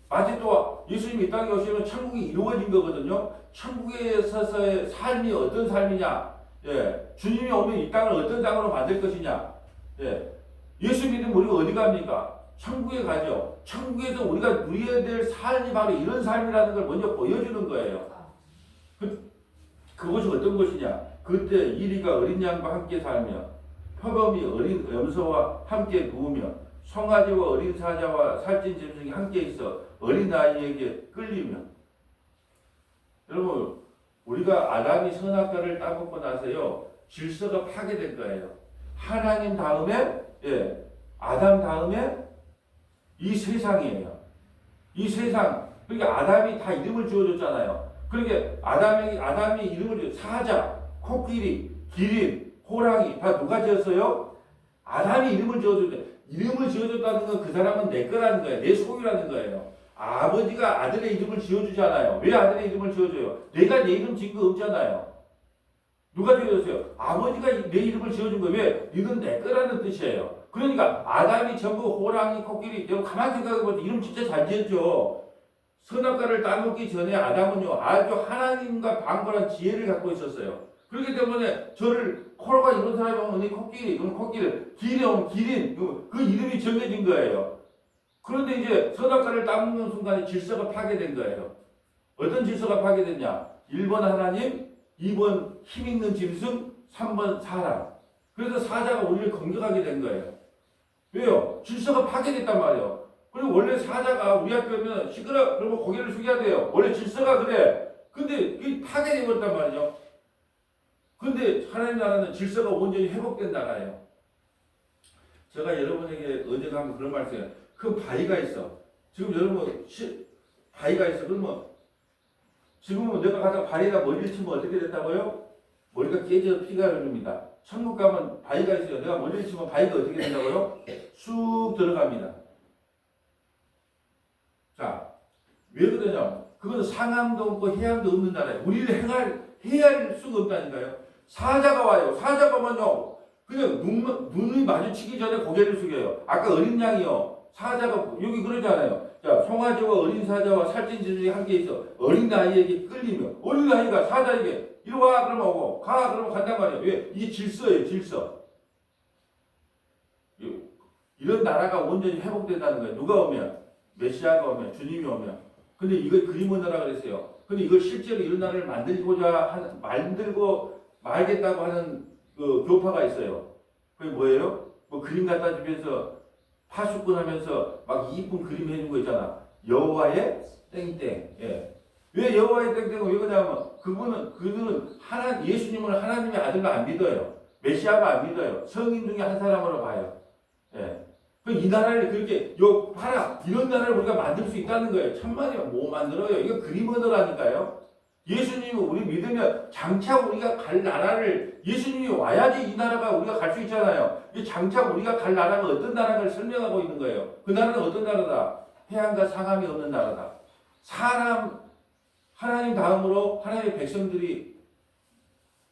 마치 또 예수님이 이 땅에 오시면 천국이 이루어진 거거든요. 천국에서의 삶이 어떤 삶이냐? 주님이 오면 이 땅을 어떤 땅으로 만들 것이냐? 예수 믿으면 우리가 어디 갑니까? 천국에 가죠. 천국에서 우리가 누려야 될 삶이 바로 이런 삶이라는 걸 먼저 보여주는 거예요. 그것이 어떤 것이냐? 그때 이리가 어린 양과 함께 살며 표범이 어린 염소와 함께 누우며 송아지와 어린 사자와 살찐 짐승이 함께 있어 어린 아이에게 끌리며. 여러분 우리가 아담이 선악과를 따먹고 나서요 질서가 파괴된 거예요. 하나님 다음에 아담 다음에 이 세상이에요. 이 세상. 그러니까 아담이 다 이름을 지어줬잖아요. 그러니까 아담이 이름을 사자, 코끼리, 기린, 호랑이 다 누가 지었어요? 아담이 이름을 지어줬대. 이름을 지어줬다는 건 그 사람은 내 거라는 거예요. 내 소유라는 거예요. 아버지가 아들의 이름을 지어주잖아요. 왜 아들의 이름을 지어줘요? 내가 내 이름 지은 거 없잖아요. 누가 지어줬어요? 아버지가 내 이름을 지어준 거예요. 왜? 이건 내 거라는 뜻이에요. 그러니까 아담이 전부 호랑이, 코끼리, 여러분 가만히 생각해보세요. 이름 진짜 잘 지었죠. 선악과를 따먹기 전에 아담은요 아주 하나님과 방불한 지혜를 갖고 있었어요. 그렇기 때문에 저를 코로가 이런 사람이 오면 언니 코끼리, 그럼 코끼리, 기린이 오면 기린, 그 이름이 정해진 거예요. 그런데 이제 선악과를 따먹는 순간에 질서가 파괴된 거예요. 어떤 질서가 파괴됐냐? 1번 하나님, 2번 힘 있는 짐승, 3번 사람. 그래서 사자가 우리를 공격하게 된 거예요. 왜요? 질서가 파괴됐단 말이에요. 그리고 원래 사자가 우리 앞에 오면 시끄러, 그러면 고개를 숙여야 돼요. 원래 질서가 그래. 근데 이게 파괴되어 버렸단 말이죠. 근데 하나님 나라는 질서가 온전히 회복된 나라예요. 제가 여러분에게 언젠가 한번 그런 말씀해요. 큰 바위가 있어. 지금 여러분 바위가 있어. 그러면 지금은 내가 가다가 바위에다 머리를 치면 어떻게 된다고요? 머리가 깨져 피가 흐릅니다. 천국 가면 바위가 있어요. 내가 머리를 치면 바위가 어떻게 된다고요? 쑥 들어갑니다. 자, 왜 그러냐? 그건 상함도 없고 해함도 없는 나라예요. 우리를 해할 수가 없다니까요. 사자가 와요. 사자가 오면요. 그냥 눈이 마주치기 전에 고개를 숙여요. 아까 어린 양이요. 사자가 여기 그러잖아요. 자, 송아지와 어린 사자와 살찐 쥐들이 함께 있어. 어린 아이에게 끌리며 어린 아이가 사자에게 이리 와 그러면 오고 가 그러면 간단 말이에요. 왜? 이게 질서예요. 질서. 이런 나라가 온전히 회복된다는 거예요. 누가 오면? 메시아가 오면, 주님이 오면. 근데 이걸 그림의 나라 그랬어요. 근데 이걸 실제로 이런 나라를 만들고 말겠다고 하는 그 교파가 있어요. 그게 뭐예요? 뭐 그림 갖다 주면서 파수꾼 하면서 막 이쁜 그림 해준 거 있잖아. 여호와의 땡땡. 예. 왜 여호와의 땡땡을 왜 그러냐면 그들은 예수님을 하나님의 아들로 안 믿어요. 메시아가 안 믿어요. 성인 중에 한 사람으로 봐요. 예. 이 나라를 그렇게 봐라 이런 나라를 우리가 만들 수 있다는 거예요. 천만이면 뭐 만들어요? 이거 그림 언어라니까요. 예수님이 우리 믿으면 장차 우리가 갈 나라를 예수님이 와야지 이 나라가 우리가 갈 수 있잖아요. 이 장차 우리가 갈 나라가 어떤 나라를 설명하고 있는 거예요. 그 나라는 어떤 나라다? 해안과 상함이 없는 나라다. 하나님 다음으로 하나님의 백성들이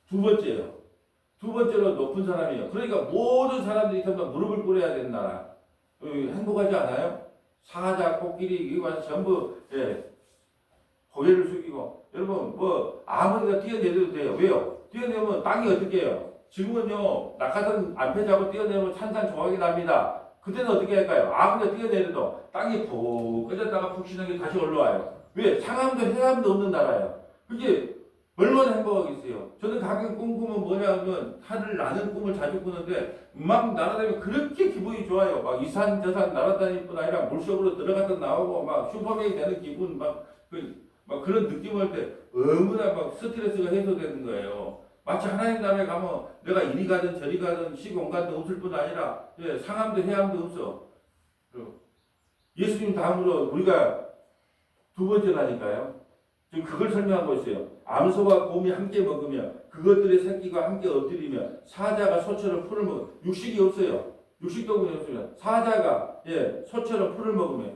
두 번째예요. 두 번째로 높은 사람이에요. 그러니까 모든 사람들이 전부 무릎을 꿇어야 되는 나라. 행복하지 않아요? 사자, 코끼리 이거 와서 전부 고개를 숙이고 여러분 뭐 아무데나 뛰어내려도 돼요. 왜요? 뛰어내면 땅이 어떻게 해요? 지금은요 낙하산 안패 잡고 뛰어내면 산산조각이 납니다. 그때는 어떻게 할까요? 아무데나 뛰어내려도 땅이 푹 꺼졌다가 푹신하게 다시 올라와요. 왜? 상함도 해함도 없는 나라예요. 그게 얼마나 행복하겠어요. 저는 가끔 꿈꾸면 뭐냐면 하늘 나는 꿈을 자주 꾸는데 막 날아다니면 그렇게 기분이 좋아요. 막 이 산 저 산 날아다닐 뿐 아니라 물속으로 들어갔다 나오고 막 슈퍼맨이 되는 기분 막 그런 느낌을 할 때 너무나 막 스트레스가 해소되는 거예요. 마치 하나님 나라에 가면 내가 이리 가든 저리 가든 시공간도 없을 뿐 아니라 상함도 해함도 없어. 예수님 다음으로 우리가 두 번째라니까요. 지금 그걸 설명하고 있어요. 암소와 곰이 함께 먹으며 그것들의 새끼가 함께 엎드리며 사자가 소처럼 풀을 먹으며 육식이 없어요. 육식동물이 없으면 사자가 소처럼 풀을 먹으며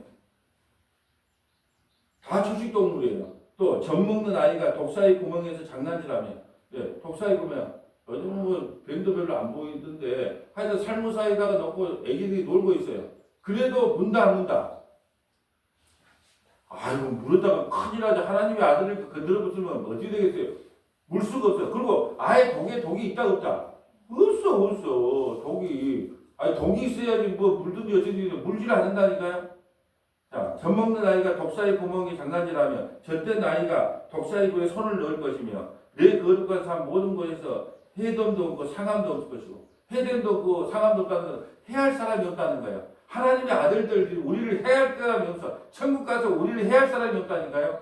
다 초식동물이에요. 또 젖 먹는 아이가 독사의 구멍에서 장난질하며 독사의 구멍 요즘 뭐 뱀도 별로 안 보이던데 하여튼 살무사에다가 넣고 애기들이 놀고 있어요. 그래도 문다 안 문다. 아이고 물었다가 큰일 나죠. 하나님의 아들을 건드려 붙으면 어떻게 되겠어요? 물 수가 없어요. 그리고 아예 독이 있다 없다? 없어 독이. 아니 독이 있어야지 뭐 물든지 어쩐지 물질 않는다니까요. 자, 젖 먹는 아이가 독사의 구멍에 장난질하며 젖된 아이가 독사의 굴에 손을 넣을 것이며 내 거룩한 삶 모든 것에서 해됨도 없고 상함도 없을 것이고 해됨도 없고 상함도 없다는 건 해할 사람이 없다는 거예요. 하나님의 아들들이 우리를 해할 사람이 없어. 천국 가서 우리를 해할 사람이 없다니까요.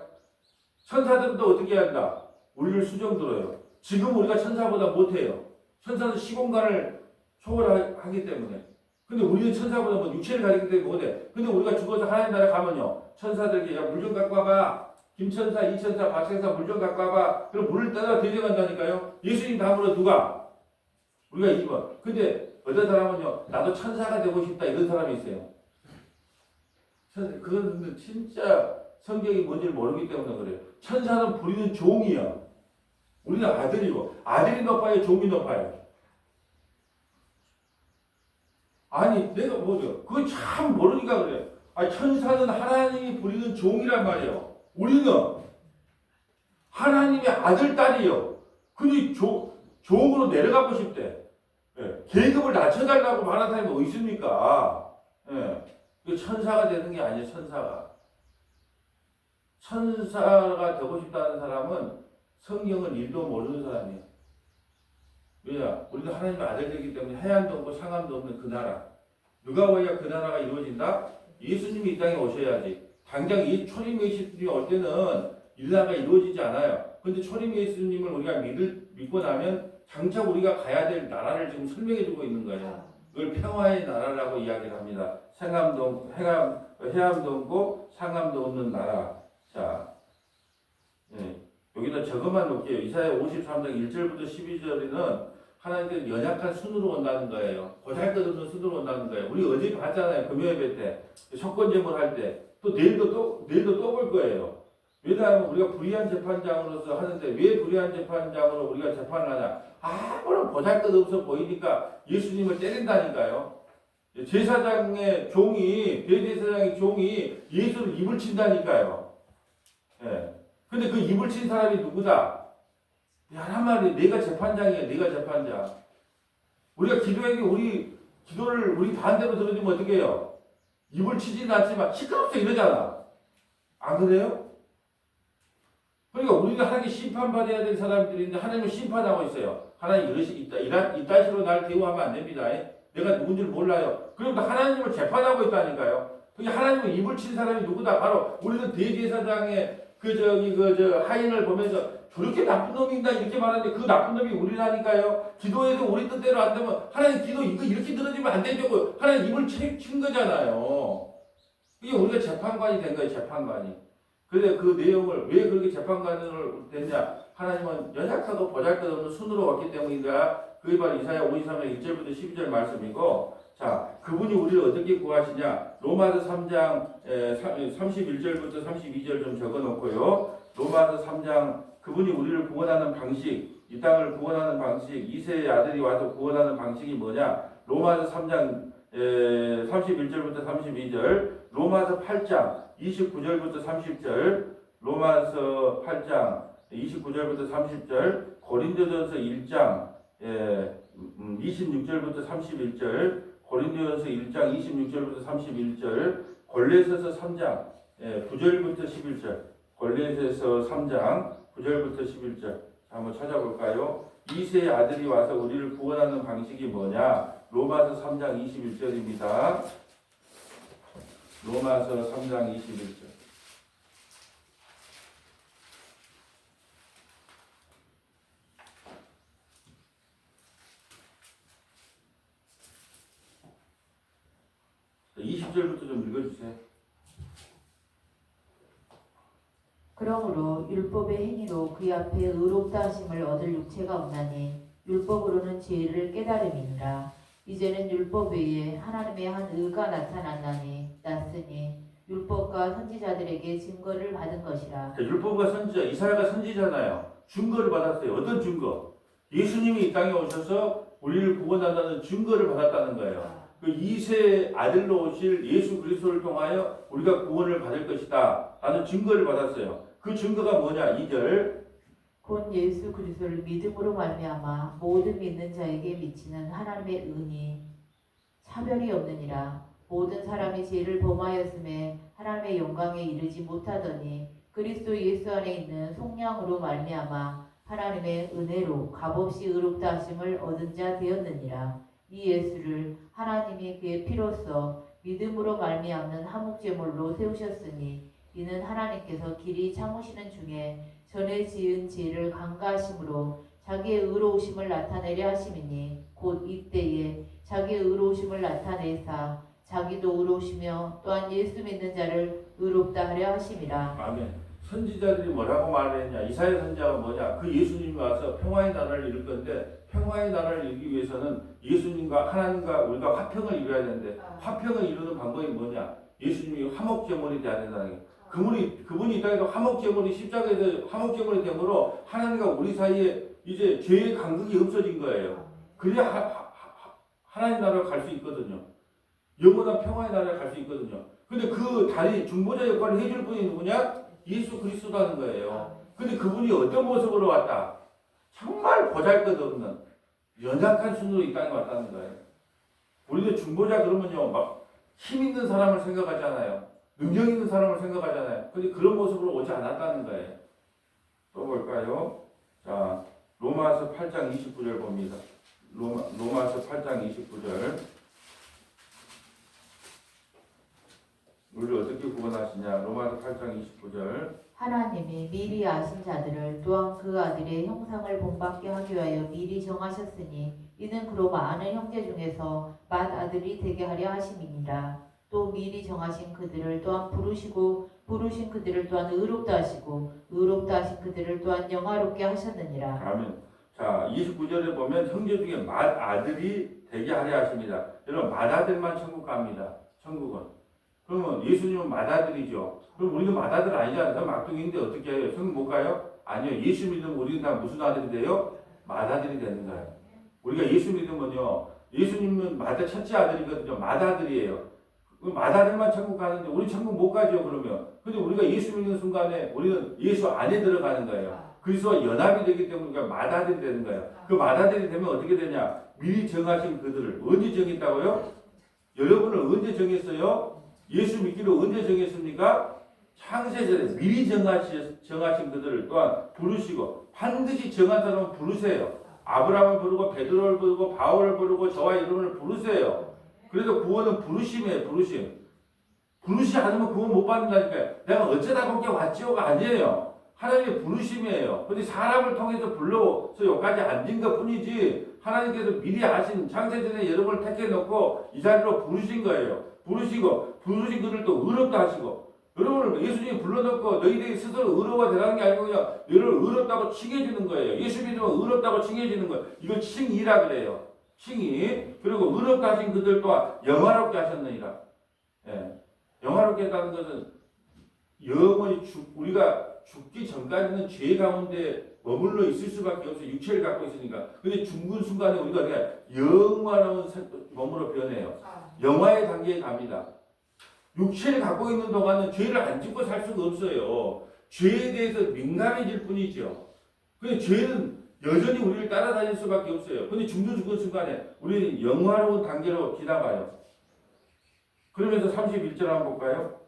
천사들은 또 어떻게 한다? 우리를 수정 들어요. 지금 우리가 천사보다 못해요. 천사는 시공간을 초월하기 때문에. 근데 우리는 천사보다 뭐 육체를 가리기 때문에 못해. 근데 우리가 죽어서 하나님 나라 가면요. 천사들에게 야, 물 좀 갖고 와봐. 김천사, 이천사, 박천사 물 좀 갖고 와봐. 그럼 물을 따라 데려간다니까요. 예수님 다음으로 누가? 우리가 2번. 근데 어떤 사람은요, 나도 천사가 되고 싶다 이런 사람이 있어요. 그건 진짜 성경이 뭔지를 모르기 때문에 그래요. 천사는 부리는 종이야. 우리는 아들이고, 아들이 높아요, 종이 높아요. 아니, 내가 뭐죠? 그거 참 모르니까 그래요. 아, 천사는 하나님이 부리는 종이란 말이에요. 우리는 하나님의 아들, 딸이요. 근데 종으로 내려가고 싶대. 예, 계급을 낮춰달라고 말하는 사람이 뭐 있습니까? 예, 그 천사가 되는 게 아니에요, 천사가. 천사가 되고 싶다는 사람은 성경을 일도 모르는 사람이에요. 왜냐? 우리도 하나님의 아들이기 때문에 해안도 없고 상함도 없는 그 나라. 누가 와야 그 나라가 이루어진다? 예수님이 이 땅에 오셔야지. 당장 이 초림 예수님이 올 때는 이 나라가 이루어지지 않아요. 근데 초림 예수님을 우리가 믿고 나면 장차 우리가 가야 될 나라를 지금 설명해 주고 있는 거예요. 이걸 평화의 나라라고 이야기를 합니다. 해암도 없고 상함도 없는 나라. 자, 예, 여기다 저것만 놓을게요. 이사야 53장 1절부터 12절에는 하나님께서 연약한 순으로 온다는 거예요. 보잘것없는 순으로 온다는 거예요. 우리 어제 봤잖아요. 금요예배 때 석권제물 할 때 또 내일도 또 볼 거예요. 왜냐하면 우리가 불의한 재판장으로서 하는데 왜 불의한 재판장으로 우리가 재판을 하냐? 아무런 보잘것없어 보이니까 예수님을 때린다니까요. 제사장의 종이 대제사장의 종이 예수를 입을 친다니까요. 예. 근데 그 입을 친 사람이 누구다? 미안한 말이 내가 재판장이에요. 내가 재판장. 우리가 기도에게 우리 기도를 우리 반대로 들어주면 어떻게 해요? 입을 치지는 않지만 시끄럽죠 이러잖아. 안 그래요? 그러니까 우리가 하나님 심판받아야 될 사람들인데 하나님은 심판하고 있어요. 하나님 이따시로 날 대우하면 안 됩니다. 내가 누군지를 몰라요. 그러니까 하나님을 재판하고 있다니까요. 그러니까 하나님은 입을 친 사람이 누구다? 바로 우리는 대제사장의 하인을 보면서 저렇게 나쁜 놈인가 이렇게 말하는데 그 나쁜 놈이 우리라니까요. 기도해도 우리 뜻대로 안 되면 하나님 기도 이거 이렇게 들어주면 안 되냐고 하나님 입을 친 거잖아요. 이게 우리가 재판관이 된 거예요. 재판관이. 그런데 그 내용을 왜 그렇게 재판관으로 됐냐? 하나님은 연약하고 보잘것없는 순으로 왔기 때문이다. 그게 바로 이사야 53장 1절부터 12절 말씀이고, 자, 그분이 우리를 어떻게 구하시냐? 로마서 3장 31절부터 32절 좀 적어놓고요. 로마서 3장 그분이 우리를 구원하는 방식, 이 땅을 구원하는 방식, 이세의 아들이 와서 구원하는 방식이 뭐냐? 로마서 3장 31절부터 32절, 로마서 8장 29절부터 30절, 로마서 8장 29절부터 30절, 고린도전서 1장 26절부터 31절, 고린도전서 1장 26절부터 31절, 골로새서 3장 9절부터 11절, 골로새서 3장 9절부터 11절 한번 찾아볼까요? 이세의 아들이 와서 우리를 구원하는 방식이 뭐냐? 로마서 3장 21절입니다. 로마서 3장 21절. 자, 20절부터 좀 읽어주세요. 그러므로 율법의 행위로 그의 앞에 의롭다 하심을 얻을 육체가 없나니 율법으로는 죄를 깨달음이니라. 이제는 율법 외에 하나님의 한 의가 났으니 율법과 선지자들에게 증거를 받은 것이라. 자, 율법과 선지자, 이사야가 선지자잖아요. 증거를 받았어요. 어떤 증거? 예수님이 이 땅에 오셔서 우리를 구원한다는 증거를 받았다는 거예요. 그 이세 아들로 오실 예수 그리스도를 통하여 우리가 구원을 받을 것이다 라는 증거를 받았어요. 그 증거가 뭐냐? 2절. 곧 예수 그리스도를 믿음으로 말미암아 모든 믿는 자에게 미치는 하나님의 은이 차별이 없느니라. 모든 사람이 죄를 범하였음에 하나님의 영광에 이르지 못하더니 그리스도 예수 안에 있는 속량으로 말미암아 하나님의 은혜로 값없이 의롭다 하심을 얻은 자 되었느니라. 이 예수를 하나님이 그의 피로써 믿음으로 말미암는 화목제물로 세우셨으니 이는 하나님께서 길이 참으시는 중에 전에 지은 죄를 강가하심으로 자기의 의로우심을 나타내려 하심이니 곧 이때에 자기의 의로우심을 나타내사 자기도 의로우시며 또한 예수 믿는 자를 의롭다 하려 하심이라. 아멘. 선지자들이 뭐라고 말했냐? 이사야 선지자가 뭐냐? 그 예수님이 와서 평화의 나라를 이룰 건데 평화의 나라를 이루기 위해서는 예수님과 하나님과 우리가 화평을 이루어야 되는데 화평을 이루는 방법이 뭐냐? 예수님이 화목제물이 되어야 된다는 게. 그분이 이 땅에서 화목제물이 십자가에서 화목제물이 되므로 하나님과 우리 사이에 이제 죄의 간극이 없어진 거예요. 그래야 하나님 나라로 갈 수 있거든요. 영원한 평화의 나라에 갈 수 있거든요. 근데 그 다리 중보자 역할을 해줄 분이 누구냐? 예수 그리스도라는 거예요. 근데 그분이 어떤 모습으로 왔다? 정말 보잘것없는 연약한 순으로 이 땅에 왔다는 거예요. 우리도 중보자 그러면요, 막 힘 있는 사람을 생각하잖아요. 능력 있는 사람을 생각하잖아요. 근데 그런 모습으로 오지 않았다는 거예요. 또 볼까요? 자, 로마서 8장 29절 봅니다. 로마서 8장 29절. 우리를 어떻게 구원하시냐? 로마서 8장 29절. 하나님이 미리 아신 자들을 또한 그 아들의 형상을 본받게 하기 위하여 미리 정하셨으니 이는 그로 많은 형제 중에서 맏아들이 되게 하려 하심이니라. 또 미리 정하신 그들을 또한 부르시고 부르신 그들을 또한 의롭다 하시고 의롭다 하신 그들을 또한 영화롭게 하셨느니라. 아멘. 자, 29절에 보면 형제 중에 맏아들이 되게 하려 하십니다. 여러분, 맏아들만 천국 갑니다. 천국은. 그러면 예수님은 맏아들이죠. 그럼 우리는 맏아들 아니잖아요. 막둥이인데 어떻게 해요? 천국 못 가요? 아니요. 예수 믿으면 우리는 다 무슨 아들이 돼요? 맏아들이 되는 거예요. 우리가 예수 믿으면요. 예수님은 첫째 아들이거든요. 맏아들이에요. 맏아들만 천국 가는데 우리 천국 못 가죠. 그러면. 근데 우리가 예수 믿는 순간에 우리는 예수 안에 들어가는 거예요. 그리스도와 연합이 되기 때문에 우리가 맏아들이 되는 거예요. 그 맏아들이 되면 어떻게 되냐? 미리 정하신 그들을 언제 정했다고요? 여러분을 언제 정했어요? 예수 믿기를 언제 정했습니까? 창세전에 미리 정하신 그들을 또한 부르시고 반드시 정한 사람은 부르세요. 아브라함을 부르고 베드로를 부르고 바울을 부르고 저와 여러분을 부르세요. 그래서 구원은 부르심이에요. 부르시 않으면 구원 못 받는다니까요. 내가 어쩌다 보니까 왔지요가 아니에요. 하나님의 부르심이에요. 근데 사람을 통해서 불러서 여기까지 앉은 것 뿐이지 하나님께서 미리 아신 창세전에 여러분을 택해 놓고 이 자리로 부르신 거예요. 부르신 그들을 또 의롭다 하시고 여러분을 예수님이 불러놓고 너희들이 스스로 의로가 되라는 게 아니고 그냥 너를 의롭다고 칭해주는 거예요. 예수 믿으면 의롭다고 칭해주는 거예요. 이걸 칭이라 그래요. 칭이. 그리고 의롭다 하신 그들 또한 영화롭게 하셨느니라. 예. 영화롭게 했다는 것은 영원히 우리가 죽기 전까지는 죄 가운데 머물러 있을 수밖에 없어요. 육체를 갖고 있으니까. 근데 죽는 순간에 우리가 그냥 영원한 몸으로 변해요. 영화의 단계에 갑니다. 육체를 갖고 있는 동안은 죄를 안 짓고 살 수가 없어요. 죄에 대해서 민감해질 뿐이죠. 근데 죄는 여전히 우리를 따라다닐 수밖에 없어요. 근데 죽는 순간에 우리는 영화로운 단계로 지나가요. 그러면서 31절 한번 볼까요?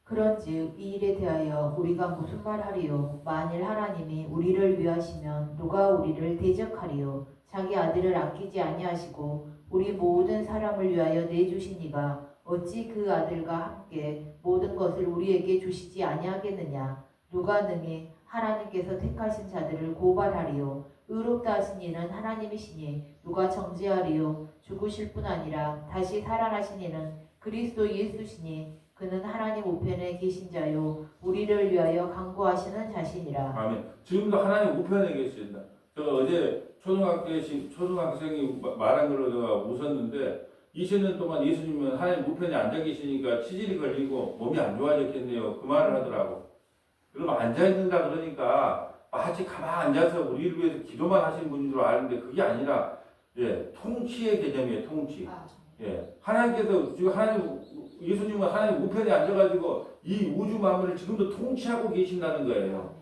그런즉 이 일에 대하여 우리가 무슨 말하리요? 만일 하나님이 우리를 위하시면 누가 우리를 대적하리요? 자기 아들을 아끼지 아니하시고 우리 모든 사람을 위하여 내주시니가 어찌 그 아들과 함께 모든 것을 우리에게 주시지 아니하겠느냐? 누가 능히 하나님께서 택하신 자들을 고발하리요? 의롭다 하신 이는 하나님이시니 누가 정죄하리요? 죽으실 뿐 아니라 다시 살아나신 이는 그리스도 예수시니 그는 하나님 우편에 계신 자요 우리를 위하여 간구하시는 자신이라. 아멘. 지금도 하나님 우편에 계신다. 제가 어제 초등학생이 말한 걸로 제가 웃었는데 20년 동안 예수님은 하나님 우편에 앉아 계시니까 치질이 걸리고 몸이 안 좋아졌겠네요. 그 말을 하더라고. 그럼 앉아 있는다 그러니까 마치 가만 앉아서 우리를 위해서 기도만 하시는 분인 줄 아는데 그게 아니라 통치의 개념이에요. 통치. 하나님께서 지금 예수님은 하나님 우편에 앉아가지고 이 우주 만물을 지금도 통치하고 계신다는 거예요.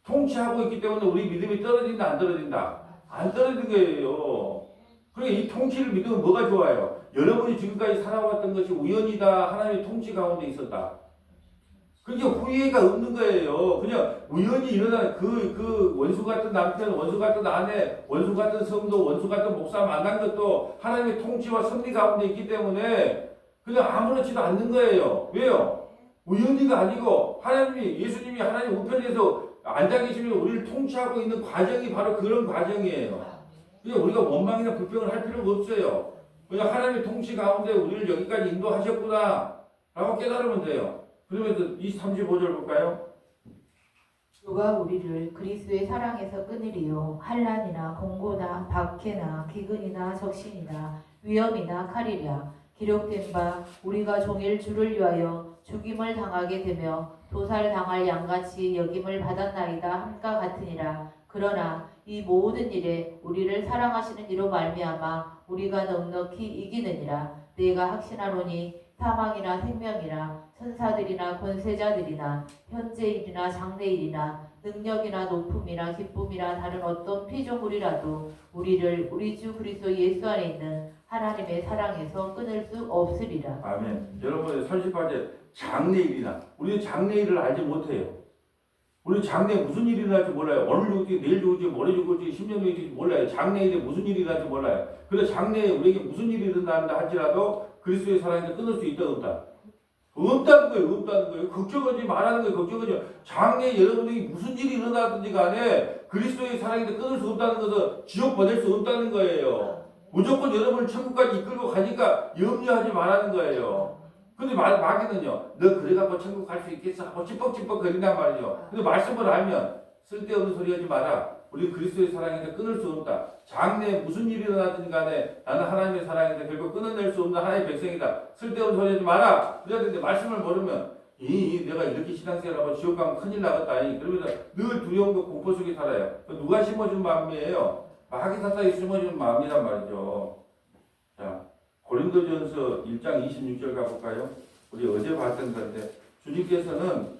통치하고 있기 때문에 우리 믿음이 떨어진다 안 떨어진다? 안 떨어지는 거예요. 그러니까 이 통치를 믿으면 뭐가 좋아요? 여러분이 지금까지 살아왔던 것이 우연이다. 하나님의 통치 가운데 있었다. 그게 후회가 없는 거예요. 그냥 우연히 일어나는 그 원수 같은 남편, 원수 같은 아내, 원수 같은 성도, 원수 같은 목사 만난 것도 하나님의 통치와 섭리 가운데 있기 때문에 그냥 아무렇지도 않는 거예요. 왜요? 우연히가 아니고 하나님이 예수님이 하나님 우편에서 앉아 계시면 우리를 통치하고 있는 과정이 바로 그런 과정이에요. 그냥 우리가 원망이나 불평을 할 필요가 없어요. 그냥 하나님의 통치 가운데 우리를 여기까지 인도하셨구나 라고 깨달으면 돼요. 그러면서 35절 볼까요? 누가 우리를 그리스도의 사랑에서 끊으리요 환난이나 공고나 박해나 기근이나 적신이나 위험이나 칼이랴 기록된 바 우리가 종일 주를 위하여 죽임을 당하게 되며 도살당할 양같이 여김을 받았나이다 함과 같으니라. 그러나 이 모든 일에 우리를 사랑하시는 이로 말미암아 우리가 넉넉히 이기느니라. 내가 확신하노니 사망이나 생명이나 천사들이나 권세자들이나 현재일이나 장래일이나 능력이나 높음이나 기쁨이나 다른 어떤 피조물이라도 우리를 우리 주 그리스도 예수 안에 있는 하나님의 사랑에서 끊을 수 없으리라. 아멘. 여러분의 38절 장래일이나 우리는 장래일을 알지 못해요. 우리 장래에 무슨 일이 날지 몰라요. 오늘 죽을지 내일 죽을지 모레 죽을지 10년 죽을지 몰라요. 장래일에 무슨 일이 날지 몰라요. 그래서 장래에 우리에게 무슨 일이 일어난다 할지라도 그리스도의 사랑에 끊을 수 있다 없다? 없다는 거예요. 없다는 거예요. 걱정하지 말라는 거예요. 걱정하지. 장래에 여러분에게 무슨 일이 일어나든지 간에 그리스도의 사랑에 끊을 수 없다는 것은 지옥 보낼 수 없다는 거예요. 무조건 여러분을 천국까지 이끌고 가니까 염려하지 말라는 거예요. 근데 마귀는요, 너 그래갖고 천국 갈 수 있겠어? 하고 찌뻑찌뻑 거린단 말이죠. 근데 말씀을 알면 쓸데없는 소리 하지 마라. 우리 그리스도의 사랑인데 끊을 수 없다. 장래에 무슨 일이 일어나든지 간에 나는 하나님의 사랑인데 결국 끊어낼 수 없는 하나님의 백성이다. 쓸데없는 소리 하지 마라. 그래야 되는데 말씀을 모르면 내가 이렇게 신앙생활하고 지옥 가면 큰일 나겠다. 그러면서 늘 두려움과 공포 속에 살아요. 누가 심어준 마음이에요? 마귀 사탄이 심어준 마음이란 말이죠. 자, 고린도전서 1장 26절 가볼까요? 우리 어제 봤던 건데 주님께서는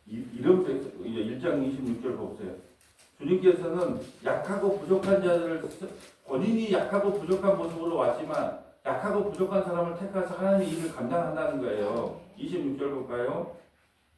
이런 1장 26절 보세요. 주님께서는 약하고 부족한 자들을 본인이 약하고 부족한 모습으로 왔지만 약하고 부족한 사람을 택해서 하나님의 일을 감당한다는 거예요. 26절 볼까요?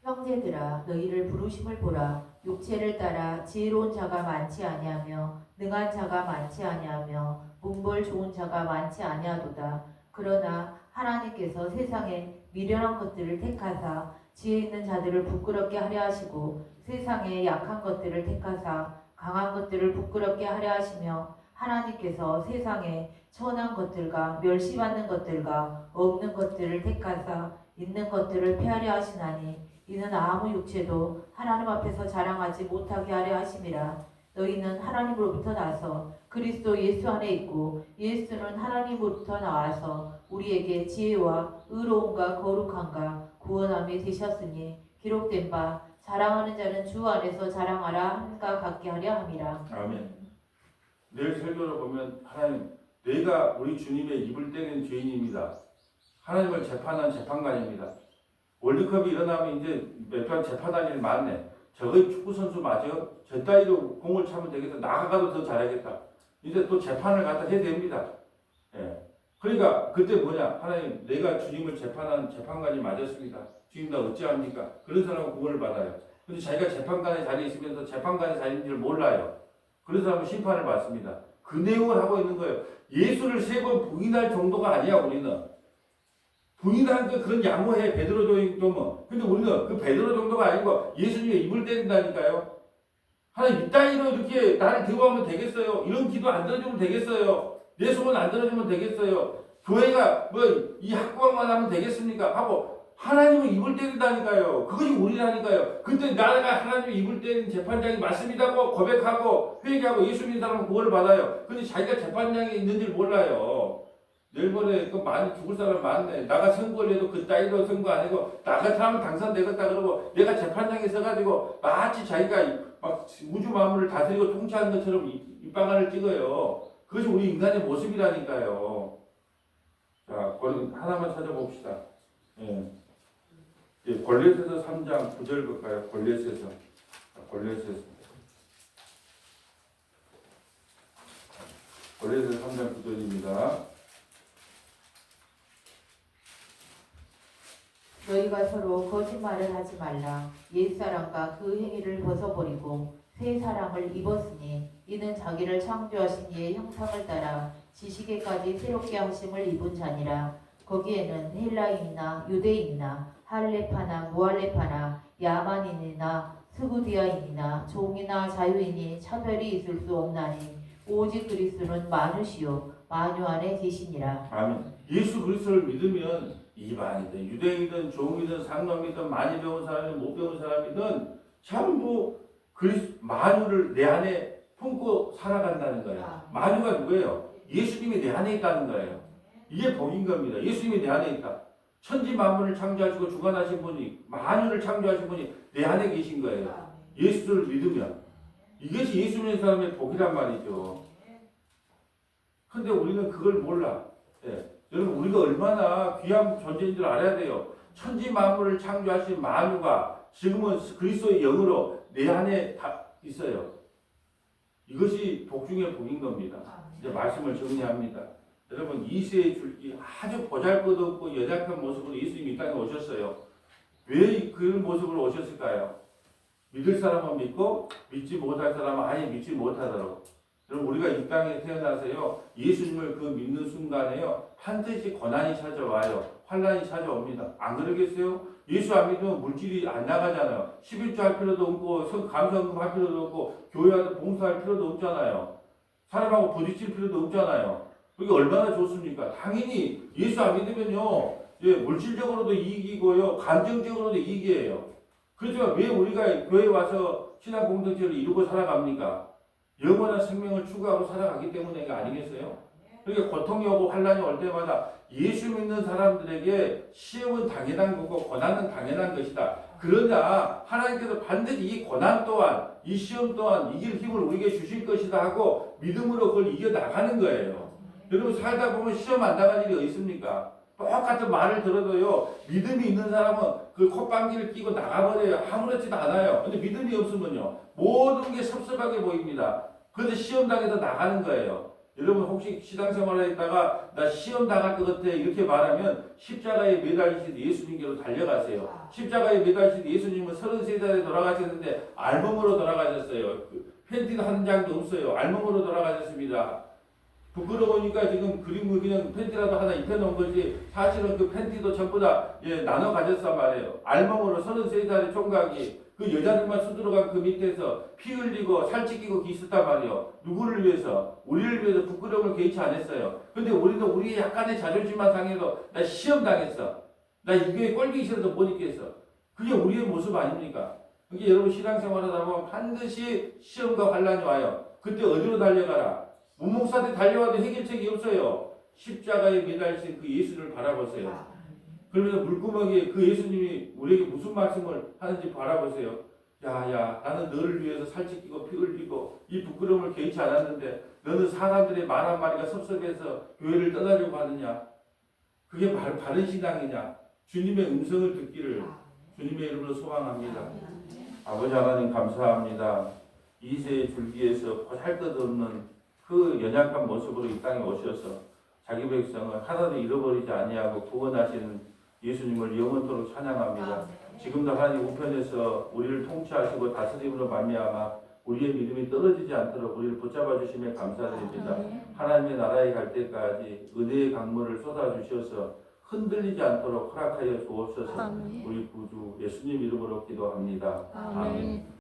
형제들아 너희를 부르심을 보라. 육체를 따라 지혜로운 자가 많지 아니하며 능한 자가 많지 아니하며 문벌 좋은 자가 많지 아니하도다. 그러나 하나님께서 세상에 미련한 것들을 택하사 지혜 있는 자들을 부끄럽게 하려 하시고 세상에 약한 것들을 택하사 강한 것들을 부끄럽게 하려 하시며 하나님께서 세상에 천한 것들과 멸시받는 것들과 없는 것들을 택하사 있는 것들을 폐하려 하시나니 이는 아무 육체도 하나님 앞에서 자랑하지 못하게 하려 하심이라. 너희는 하나님으로부터 나서 그리스도 예수 안에 있고 예수는 하나님으로부터 나와서 우리에게 지혜와 의로움과 거룩함과 구원함이 되셨으니 기록된 바 자랑하는 자는 주 안에서 자랑하라 함과 같게 하려 함이라. 아멘. 내일 설교를 보면 하나님 내가 우리 주님의 입을 떼는 죄인입니다. 하나님을 재판한 재판관입니다. 월드컵이 일어나면 이제 몇번 재판할 일 많네. 저거 축구 선수 맞아? 저 따위로 공을 차면 되겠다. 나가도 더 잘하겠다. 이제 또 재판을 갖다 해야 됩니다. 예. 그러니까 그때 뭐냐? 하나님 내가 주님을 재판한 재판관이 맞았습니다. 주님 나 어찌합니까? 그런 사람은 구원을 받아요. 근데 자기가 재판관의 자리에 있으면서 재판관의 자리인 줄 몰라요. 그런 사람은 심판을 받습니다. 그 내용을 하고 있는 거예요. 예수를 3번 부인할 정도가 아니야 우리는. 부인한 그런 양호해 베드로 정도면. 근데 우리는 그 베드로 정도가 아니고 예수님의 입을 때린다니까요. 하나님 이 따위로 이렇게 나를 대우하면 되겠어요? 이런 기도 안 들어주면 되겠어요? 내 소원 안 들어주면 되겠어요? 교회가 뭐 이 학구왕만 하면 되겠습니까? 하고 하나님은 입을 때린다니까요. 그것이 우리라니까요. 그때 나라가 하나님의 입을 때리는 재판장이 맞습니다고 고백하고 회개하고 예수 믿는 사람은 구원을 받아요. 근데 자기가 재판장에 있는 줄 몰라요. 내일 모레 그 많이 죽을 사람 많네. 나가 선거를 해도 그 따위로 선거 아니고 나 같은 하면 당선되겠다 그러고 내가 재판장에 서가지고 마치 자기가 막 우주 만물을 다스리고 통치하는 것처럼 입방아를 찍어요. 그것이 우리 인간의 모습이라니까요. 자, 하나만 찾아봅시다. 예. 골로새서 3장 9절 볼까요? 골로새서 3장 9절입니다. 너희가 서로 거짓말을 하지 말라. 옛사람과 그 행위를 벗어버리고 새 사람을 입었으니 이는 자기를 창조하신 이의 형상을 따라 지식에까지 새롭게 하심을 입은 자니라. 거기에는 헬라인이나 유대인이나 할레파나 무할레파나 야만인이나 스구디아인이나 종이나 자유인이 차별이 있을 수 없나니 오직 그리스도는 만유시요 만유 안에 계시니라. 아멘. 예수 그리스도를 믿으면 이방이든 유대인이든 종이든 상놈이든 많이 배운 사람이든 못 배운 사람이든 전부 만유를 내 안에 품고 살아간다는 거예요. 만유가 누구예요? 예수님이 내 안에 있다는 거예요. 이게 복인 겁니다. 예수님이 내 안에 있다. 천지 만물을 창조하시고 주관하신 분이, 만유를 창조하신 분이 내 안에 계신 거예요. 예수를 믿으면. 이것이 예수 믿는 사람의 복이란 말이죠. 근데 우리는 그걸 몰라. 예. 여러분, 우리가 얼마나 귀한 존재인 줄 알아야 돼요. 천지 만물을 창조하신 만유가 지금은 그리스도의 영으로 내 안에 다 있어요. 이것이 복 중의 복인 겁니다. 이제 말씀을 정리합니다. 여러분, 이세의 줄기 아주 보잘것없고 연약한 모습으로 예수님이 이 땅에 오셨어요. 왜 그런 모습으로 오셨을까요? 믿을 사람은 믿고 믿지 못할 사람은 아예 믿지 못하도록. 여러분, 우리가 이 땅에 태어나서요, 예수님을 그 믿는 순간에요, 반드시 고난이 찾아와요. 환난이 찾아옵니다. 안 그러겠어요? 예수 안 믿으면 물질이 안 나가잖아요. 11조 할 필요도 없고 감사금 할 필요도 없고 교회 와서 봉사할 필요도 없잖아요. 사람하고 부딪힐 필요도 없잖아요. 그게 얼마나 좋습니까? 당연히 예수 안 믿으면요, 예, 물질적으로도 이익이고요, 감정적으로도 이익이에요. 그렇지만 왜 우리가 교회 와서 신앙 공동체를 이루고 살아갑니까? 영원한 생명을 추구하고 살아가기 때문에 아니겠어요? 그러니까 고통이 오고 환난이 올 때마다 예수 믿는 사람들에게 시험은 당연한 거고 고난은 당연한 것이다. 그러나 하나님께서 반드시 이 고난 또한, 이 시험 또한 이길 힘을 우리에게 주실 것이다 하고 믿음으로 그걸 이겨나가는 거예요. 여러분, 살다 보면 시험 안 나갈 일이 어디 있습니까? 똑같은 말을 들어도요, 믿음이 있는 사람은 그 콧방귀를 끼고 나가버려요. 아무렇지도 않아요. 근데 믿음이 없으면요, 모든 게 섭섭하게 보입니다. 그런데 시험 당해서 나가는 거예요. 여러분, 혹시 신앙생활에 있다가 나 시험 당할 것 같아 이렇게 말하면 십자가에 매달리신 예수님께로 달려가세요. 십자가에 매달리신 예수님은 33살에 돌아가셨는데 알몸으로 돌아가셨어요. 팬티도 한 장도 없어요. 알몸으로 돌아가셨습니다. 부끄러우니까 지금 그림을 그냥 팬티라도 하나 입혀놓은 거지, 사실은 그 팬티도 전부 다 나눠 가졌단 말이에요. 알몸으로 33살의 총각이 그 여자들만 수두룩한 그 밑에서 피 흘리고 살찌끼고 있었단 말이에요. 누구를 위해서? 우리를 위해서 부끄러움을 개의치 않았어요. 근데 우리도 우리의 약간의 자존심만 상해서 나 시험 당했어. 나 이게 꼴보기 싫어서 못 있겠어. 그게 우리의 모습 아닙니까? 그러니까 여러분, 신앙생활하다 보면 반드시 시험과 환란이 와요. 그때 어디로 달려가라? 문목사한테 달려와도 해결책이 없어요. 십자가에 매달리신 그 예수를 바라보세요. 그러면서 물구멍에 그 예수님이 우리에게 무슨 말씀을 하는지 바라보세요. 야야, 나는 너를 위해서 살찌끼고 피 흘리고 이 부끄러움을 개의치 않았는데 너는 사람들의 말 한마디가 섭섭해서 교회를 떠나려고 하느냐? 그게 바른 신앙이냐? 주님의 음성을 듣기를 주님의 이름으로 소망합니다. 아버지 하나님, 감사합니다. 이세의 줄기에서 보잘것없는 그 연약한 모습으로 이 땅에 오셔서 자기 백성을 하나도 잃어버리지 아니하고 구원하시는 예수님을 영원토록 찬양합니다. 지금도 하나님 우편에서 우리를 통치하시고 다스림으로 말미암아 우리의 믿음이 떨어지지 않도록 우리를 붙잡아 주심에 감사드립니다. 하나님의 나라에 갈 때까지 은혜의 강물을 쏟아 주셔서 흔들리지 않도록 허락하여 주옵소서. 우리 구주 예수님 이름으로 기도합니다. 아멘.